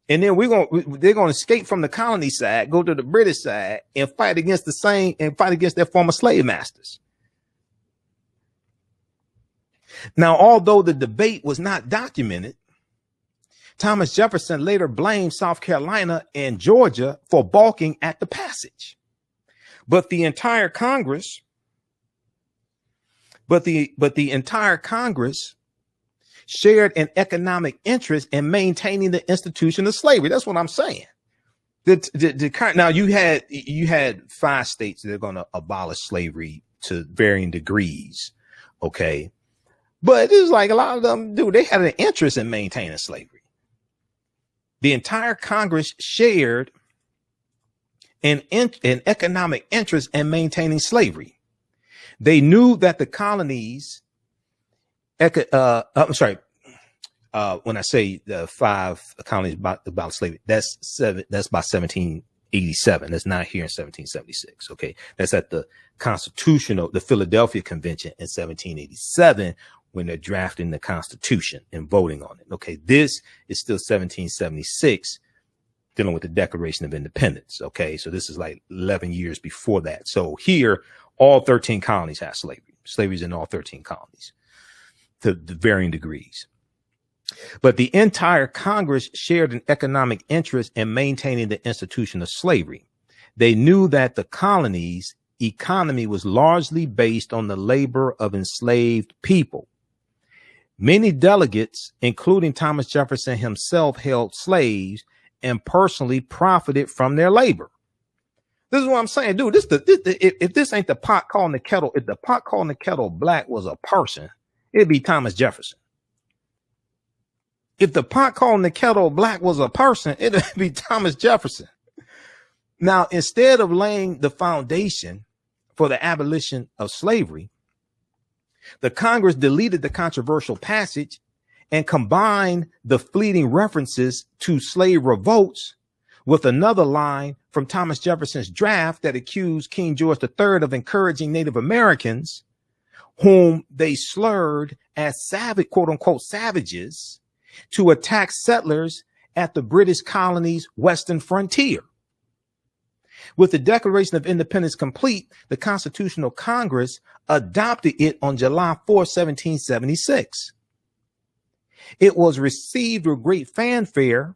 [SPEAKER 1] And then they're going to escape from the colony side, go to the British side and fight against their former slave masters. Now, although the debate was not documented, Thomas Jefferson later blamed South Carolina and Georgia for balking at the passage. But the entire Congress shared an economic interest in maintaining the institution of slavery. That's what I'm saying. Now you had 5 states that are going to abolish slavery to varying degrees. Okay. But it's like a lot of them do. They had an interest in maintaining slavery. The entire Congress shared an economic interest in maintaining slavery. They knew that the colonies, when I say the 5 colonies about slavery, that's by 1787. That's not here in 1776. Okay. That's at the Philadelphia Convention in 1787, when they're drafting the Constitution and voting on it. Okay. This is still 1776, dealing with the Declaration of Independence. Okay. So this is like 11 years before that. So here, all 13 colonies have slavery. Slavery's in all 13 colonies to varying degrees. But the entire Congress shared an economic interest in maintaining the institution of slavery. They knew that the colonies' economy was largely based on the labor of enslaved people. Many delegates, including Thomas Jefferson himself, held slaves and personally profited from their labor. This is what I'm saying, dude. If this ain't the pot calling the kettle, if the pot calling the kettle black was a person, it'd be Thomas Jefferson. If the pot calling the kettle black was a person, it'd be Thomas Jefferson. Now, instead of laying the foundation for the abolition of slavery, the Congress deleted the controversial passage and combined the fleeting references to slave revolts with another line from Thomas Jefferson's draft that accused King George III of encouraging Native Americans, whom they slurred as savage, quote unquote, savages, to attack settlers at the British colony's western frontier. With the Declaration of Independence complete, the Constitutional Congress adopted it on July 4, 1776. It was received with great fanfare,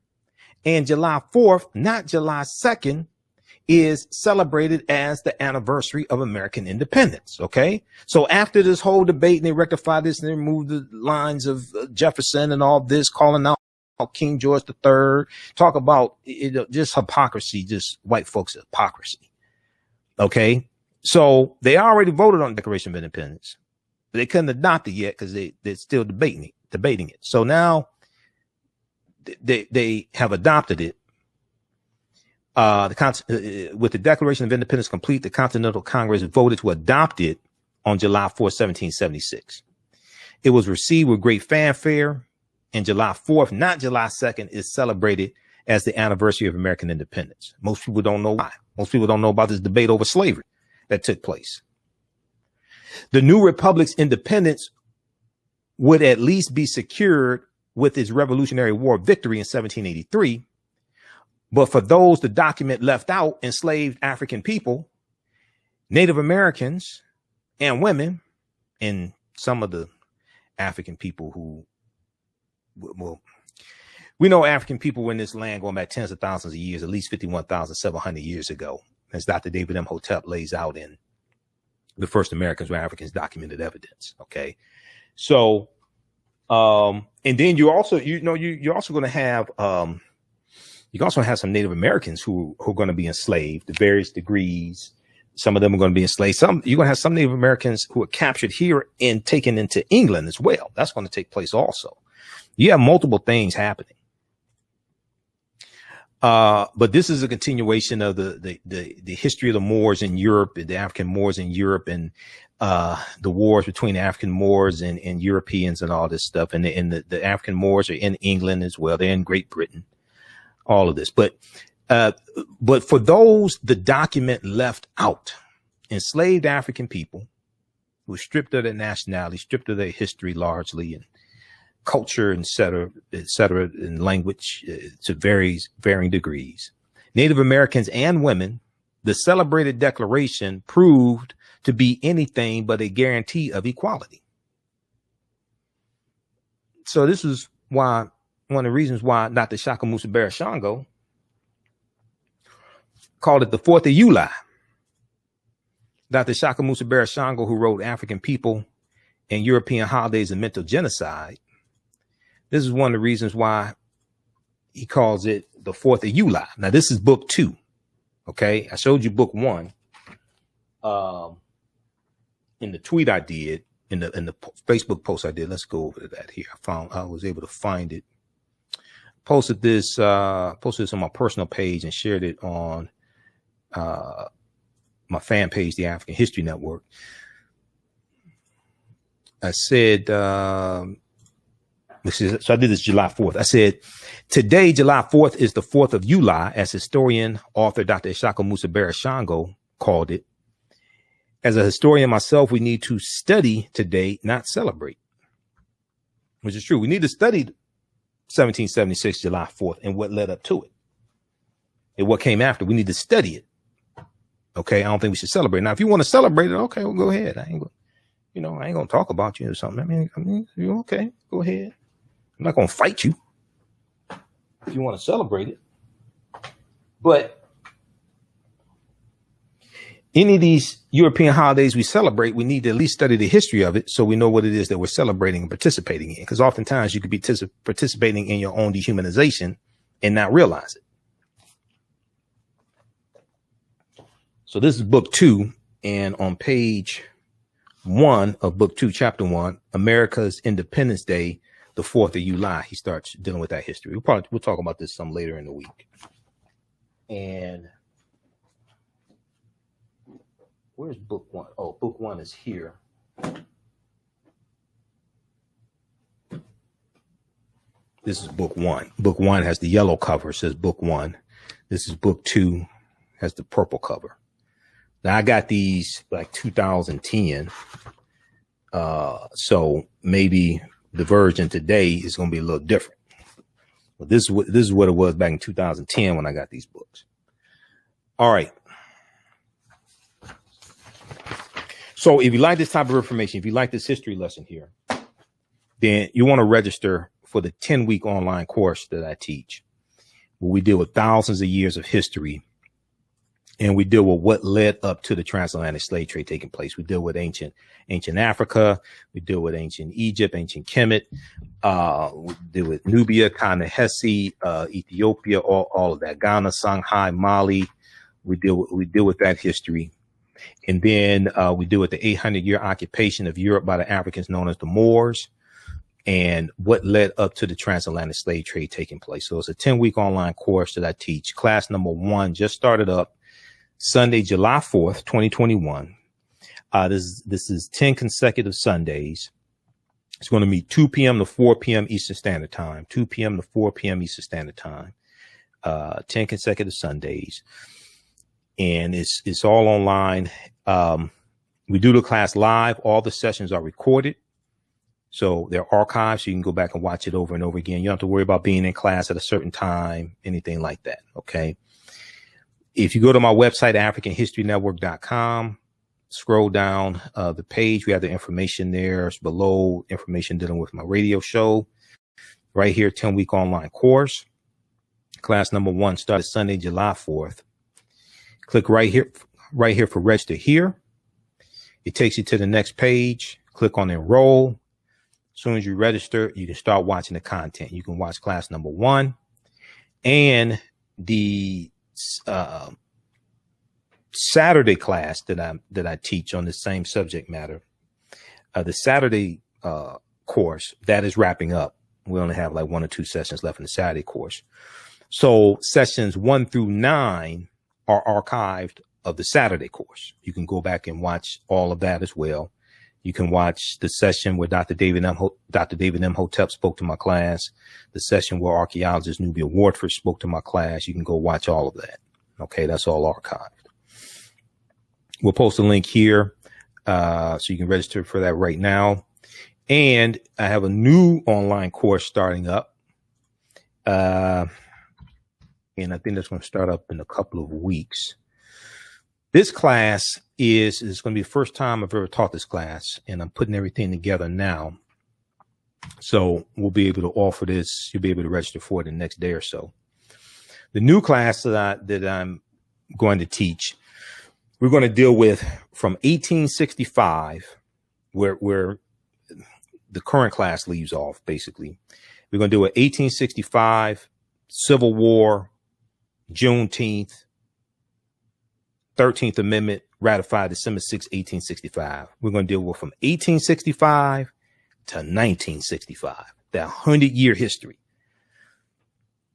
[SPEAKER 1] and July 4th, not July 2nd, is celebrated as the anniversary of American independence. Okay. So after this whole debate, and they rectified this and they removed the lines of Jefferson and all this, calling out King George III, talk about just hypocrisy, just white folks' hypocrisy. Okay. So they already voted on the Declaration of Independence. They couldn't adopt it yet because they're still debating it. So now they have adopted it. With the Declaration of Independence complete, the Continental Congress voted to adopt it on July 4, 1776. It was received with great fanfare, and July 4th, not July 2nd, is celebrated as the anniversary of American independence. Most people don't know why. Most people don't know about this debate over slavery that took place. The new republic's independence would at least be secured with its Revolutionary War victory in 1783. But for those the document left out, enslaved African people, Native Americans, and women, and some of the African people who, well, we know African people were in this land going back tens of thousands of years, at least 51,700 years ago, as Dr. David Imhotep lays out in The First Americans Were Africans, Documented Evidence. Okay. So, and then you're also going to have, you can also have some Native Americans who are going to be enslaved to various degrees. Some of them are going to be enslaved. You're going to have some Native Americans who are captured here and taken into England as well. That's going to take place also. You have multiple things happening. But this is a continuation of the history of the Moors in Europe, the African Moors in Europe, and the wars between African Moors and Europeans and all this stuff. And the African Moors are in England as well. They're in Great Britain. All of this, but for those the document left out, enslaved African people who were stripped of their nationality, stripped of their history largely, and culture, et cetera, and language to varying degrees. Native Americans and women, the celebrated declaration proved to be anything but a guarantee of equality. So this is why. One of the reasons why Dr. Shaka Musa Barashango called it the 4th of July. Dr. Shaka Musa Barashango, who wrote African People and European Holidays and Mental Genocide, this is one of the reasons why he calls it the 4th of July. Now, this is book 2. Okay. I showed you book 1 in the tweet I did, in the Facebook post I did. Let's go over to that here. I was able to find it. Posted this on my personal page and shared it on my fan page, the African History Network. I said, so I did this July 4th. I said, today, July 4th is the 4th of July, as historian, author Dr. Shaka Musa Barashango called it. As a historian myself, we need to study today, not celebrate, which is true. We need to study 1776, July 4th, and what led up to it and what came after. We need to study it. Okay. I don't think we should celebrate. Now, if you want to celebrate it, okay, well, go ahead. I ain't going to talk about you or something. I mean, you're okay. Go ahead. I'm not going to fight you if you want to celebrate it. But any of these European holidays we celebrate, we need to at least study the history of it so we know what it is that we're celebrating and participating in. Because oftentimes you could be participating in your own dehumanization and not realize it. So this is book 2. And on page 1 of book 2, chapter 1, America's Independence Day, the 4th of July, he starts dealing with that history. We'll talk about this some later in the week. And where's book 1? Oh, book 1 is here. This is book 1. Book 1 has the yellow cover, says book 1. This is book 2, has the purple cover. Now I got these like 2010. So maybe the version today is going to be a little different. But this is what it was back in 2010 when I got these books. All right. So if you like this type of information, if you like this history lesson here, then you want to register for the 10-week online course that I teach, where we deal with thousands of years of history, and we deal with what led up to the transatlantic slave trade taking place. We deal with ancient Africa. We deal with ancient Egypt, ancient Kemet. We deal with Nubia, Hesse, Ethiopia, all of that. Ghana, Shanghai, Mali. We deal with that history. And then we deal with the 800-year occupation of Europe by the Africans known as the Moors, and what led up to the transatlantic slave trade taking place. So it's a 10-week online course that I teach. Class number 1 just started up Sunday, July 4th, 2021. This is 10 consecutive Sundays. It's going to meet 2 p.m. to 4 p.m. Eastern Standard Time, 2 p.m. to 4 p.m. Eastern Standard Time, 10 consecutive Sundays. And it's all online. We do the class live. All the sessions are recorded. So they're archived, so you can go back and watch it over and over again. You don't have to worry about being in class at a certain time, anything like that. Okay. If you go to my website, AfricanHistoryNetwork.com, scroll down the page, we have the information there. It's below information dealing with my radio show. Right here, 10-week online course. Class number 1 started Sunday, July 4th. Click right here for register here. It takes you to the next page. Click on enroll. As soon as you register, you can start watching the content. You can watch class number 1 and the Saturday class that I teach on the same subject matter. The Saturday course that is wrapping up. We only have like 1 or 2 sessions left in the Saturday course. So sessions 1 through 9 are archived of the Saturday course. You can go back and watch all of that as well. You can watch the session where Dr. David Imhotep spoke to my class, the session where archaeologist Nubia Wardford spoke to my class. You can go watch all of that. Okay, that's all archived. We'll post a link here so you can register for that right now. And I have a new online course starting up. And I think that's going to start up in a couple of weeks. This class is going to be the first time I've ever taught this class, and I'm putting everything together now. So we'll be able to offer this. You'll be able to register for it in the next day or so. The new class that I'm going to teach, we're going to deal with from 1865, where the current class leaves off, basically. We're going to do it 1865, Civil War, Juneteenth, 13th Amendment ratified December 6, 1865. We're going to deal with from 1865 to 1965, that 100-year history.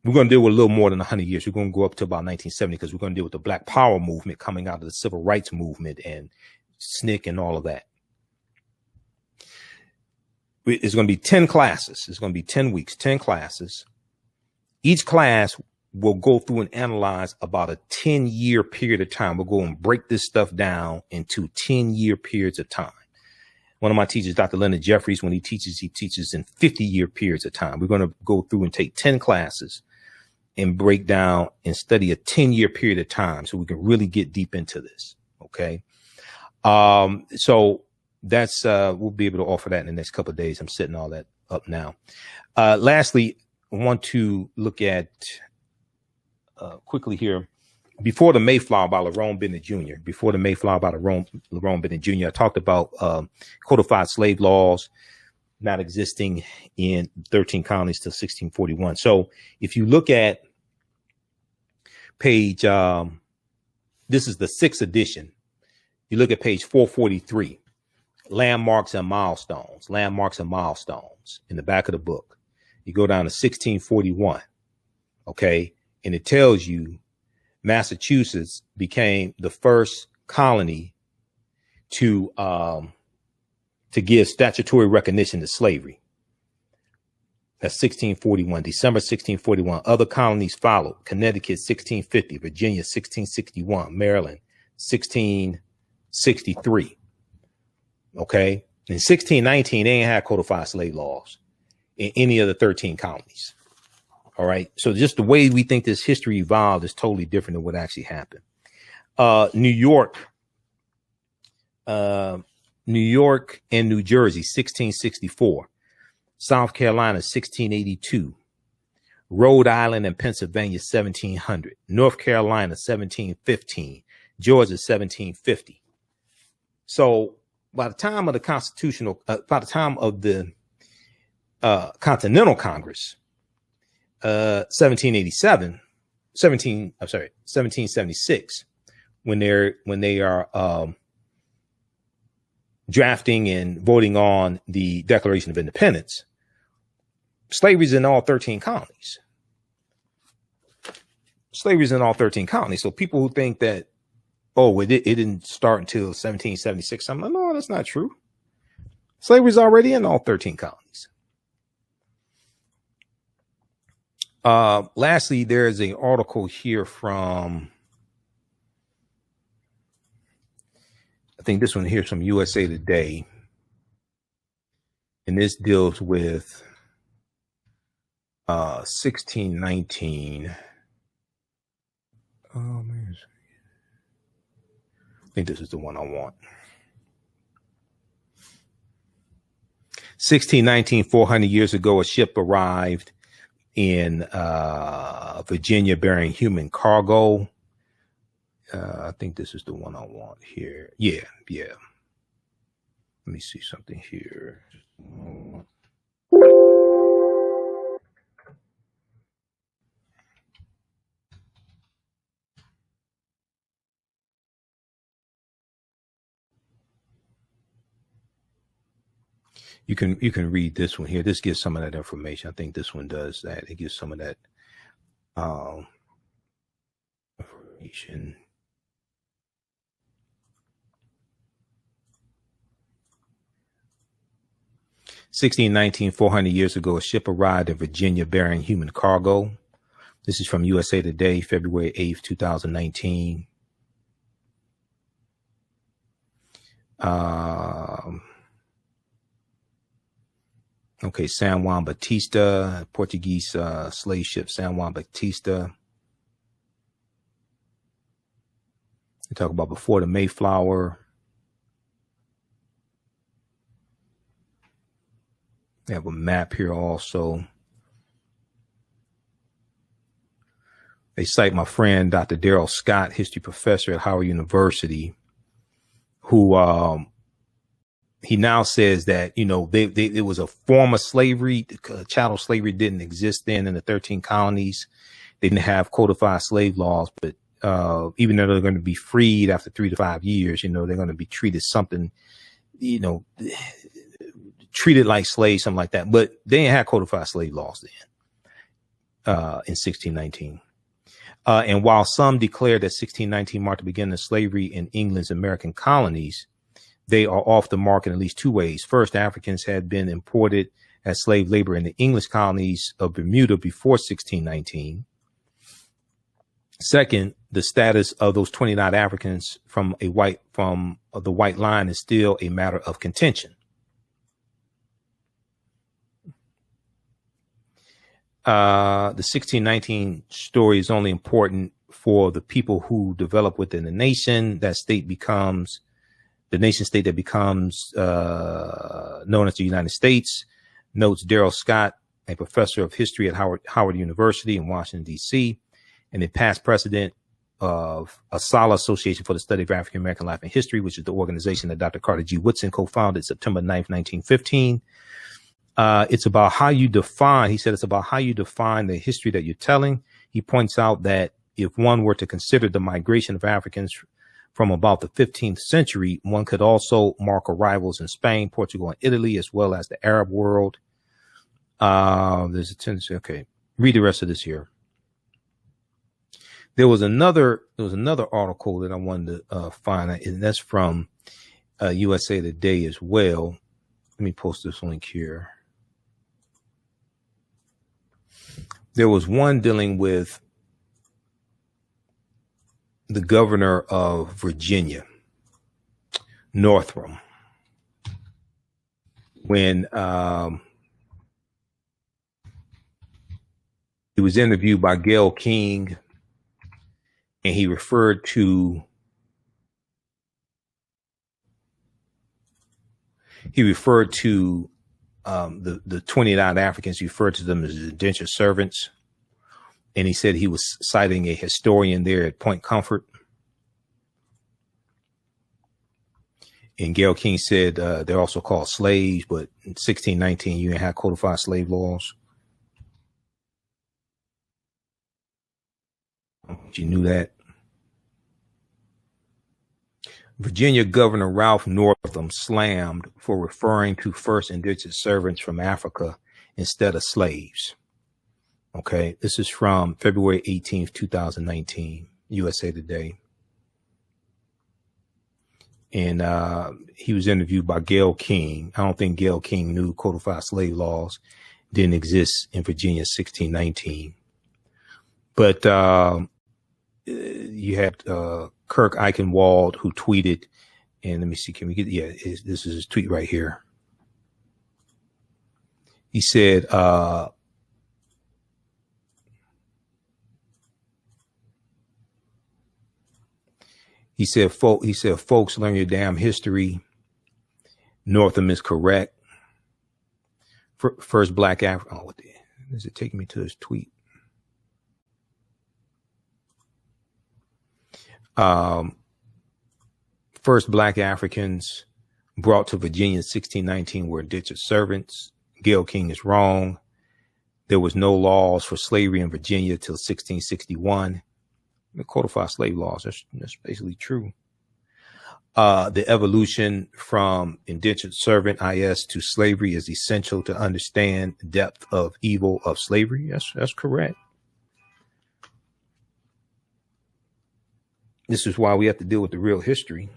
[SPEAKER 1] We're going to deal with a little more than 100 years. We're going to go up to about 1970 because we're going to deal with the Black Power movement coming out of the Civil Rights movement and SNCC and all of that. It's going to be 10 classes. It's going to be 10 weeks, 10 classes. Each class will go through and analyze about a 10-year period of time. We'll go and break this stuff down into 10-year periods of time. One of my teachers, Dr. Leonard Jeffries, when he teaches in 50-year periods of time. We're going to go through and take 10 classes and break down and study a 10-year period of time so we can really get deep into this. Okay. So that's, we'll be able to offer that in the next couple of days. I'm setting all that up now. Lastly, I want to look at, quickly here, Before the Mayflower by Lerone Bennett Jr. Before the Mayflower by Lerone Bennett Jr. I talked about codified slave laws not existing in 13 colonies till 1641. So if you look at page, this is the 6th edition. You look at page 443, landmarks and milestones, landmarks and milestones. Towns in the back of the book. You go down to 1641. Okay. And it tells you Massachusetts became the first colony to give statutory recognition to slavery. That's 1641, December 1641. Other colonies followed. Connecticut, 1650, Virginia, 1661, Maryland, 1663. Okay. In 1619, they ain't had codified slave laws in any of the 13 colonies. All right. So just the way we think this history evolved is totally different than what actually happened. New York and New Jersey, 1664. South Carolina, 1682. Rhode Island and Pennsylvania, 1700. North Carolina, 1715. Georgia, 1750. So by the time of the Continental Congress, 1776, when they are drafting and voting on the Declaration of Independence, slavery's in all 13 colonies. Slavery's in all 13 colonies. So people who think that, oh, it didn't start until 1776, I'm like, no, that's not true. Slavery's already in all 13 colonies. Lastly, there's an article here from, I think this one here is from USA Today. And this deals with 1619. Oh, man. I think this is the one I want. 1619, 400 years ago, a ship arrived in Virginia bearing human cargo. I think this is the one I want here. Yeah. Let me see something here. You can read this one here. This gives some of that information. I think this one does that. It gives some of that information. (1619) 400 years ago, a ship arrived in Virginia bearing human cargo. This is from USA Today, February 8th, 2019. Okay, San Juan Batista, Portuguese slave ship San Juan Batista. They talk about before the Mayflower. They have a map here also. They cite my friend, Dr. Darrell Scott, history professor at Howard University, who he now says that, you know, it was a form of slavery. Chattel slavery didn't exist then in the 13 colonies. They didn't have codified slave laws, but even though they're going to be freed after 3 to 5 years, you know, they're going to be treated something, you know, treated like slaves, something like that. But they didn't have codified slave laws then in 1619. And while some declare that 1619 marked the beginning of slavery in England's American colonies, they are off the mark in at least two ways. First, Africans had been imported as slave labor in the English colonies of Bermuda before 1619. Second, the status of those 29 Africans from the white line is still a matter of contention. The 1619 story is only important for the people who develop within the nation. That state becomes the nation state that becomes known as the United States, notes Darrell Scott, a professor of history at Howard University in Washington, D.C., and a past president of a solid association for the study of African American life and history, which is the organization that Dr. Carter G. Woodson co-founded September 9th, 1915. It's about how you define, he said, it's about how you define the history that you're telling. He points out that if one were to consider the migration of Africans from about the 15th century, one could also mark arrivals in Spain, Portugal, and Italy, as well as the Arab world. There's a tendency. Okay. Read the rest of this here. There was another article that I wanted to find, and that's from USA Today as well. Let me post this link here. There was one dealing with the governor of Virginia, Northam, when he was interviewed by Gayle King, and he referred to the 29 Africans. He referred to them as indentured servants, and he said he was citing a historian there at Point Comfort. And Gayle King said they're also called slaves, but in 1619 you didn't have codified slave laws. You knew that. Virginia Governor Ralph Northam slammed for referring to first indentured servants from Africa instead of slaves. Okay, this is from February 18th, 2019, USA Today. And he was interviewed by Gayle King. I don't think Gayle King knew codified slave laws didn't exist in Virginia 1619. But you had Kirk Eichenwald, who tweeted, and let me see, can we get, yeah, this is his tweet right here. He said, folks, learn your damn history. Northam is correct. First black African. Oh, what is it taking me to his tweet? First black Africans brought to Virginia in 1619 were indentured servants. Gayle King is wrong. There was no laws for slavery in Virginia till 1661. The codified slave laws, that's basically true. The evolution from indentured servant IS to slavery is essential to understand the depth of evil of slavery. That's correct. This is why we have to deal with the real history.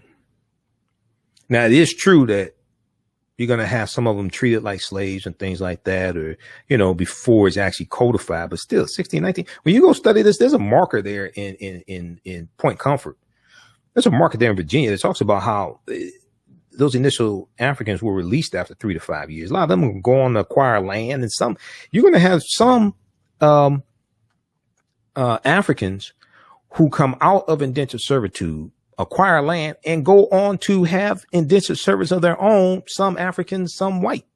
[SPEAKER 1] Now, it is true that you're going to have some of them treated like slaves and things like that, or, before it's actually codified, but still 1619, when you go study this, there's a marker there in Point Comfort. There's a marker there in Virginia that talks about how those initial Africans were released after 3 to 5 years. A lot of them will go on to acquire land, and you're going to have some Africans who come out of indentured servitude, acquire land, and go on to have indentured servants of their own, some African, some white.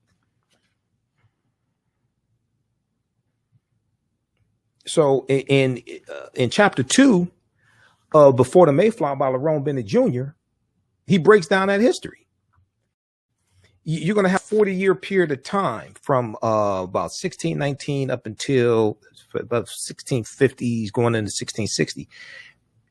[SPEAKER 1] So in chapter 2 of Before the Mayflower by Lerone Bennett Jr., he breaks down that history. You're going to have a 40-year period of time from about 1619 up until about 1650s, going into 1660,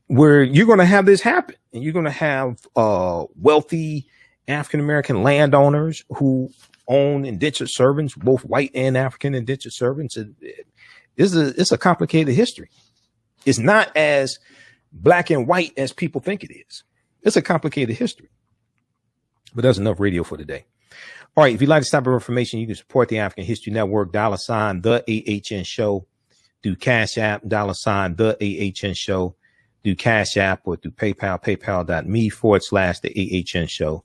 [SPEAKER 1] where you're going to have this happen. And you're going to have wealthy African-American landowners who own indentured servants, both white and African indentured servants. It's a complicated history. It's not as black and white as people think it is. It's a complicated history. But that's enough radio for today. All right. If you'd like this type of information, you can support the African History Network, $ the AHN Show, through Cash App, $ the AHN Show, through Cash App, or through PayPal, paypal.me/the AHN Show,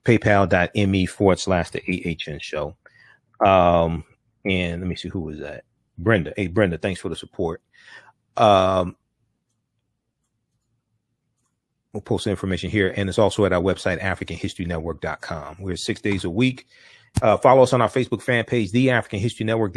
[SPEAKER 1] paypal.me/the AHN Show. And let me see, who was that? Brenda. Hey, Brenda, thanks for the support. We'll post the information here, and it's also at our website, AfricanHistoryNetwork.com. We're 6 days a week. Follow us on our Facebook fan page, The African History Network,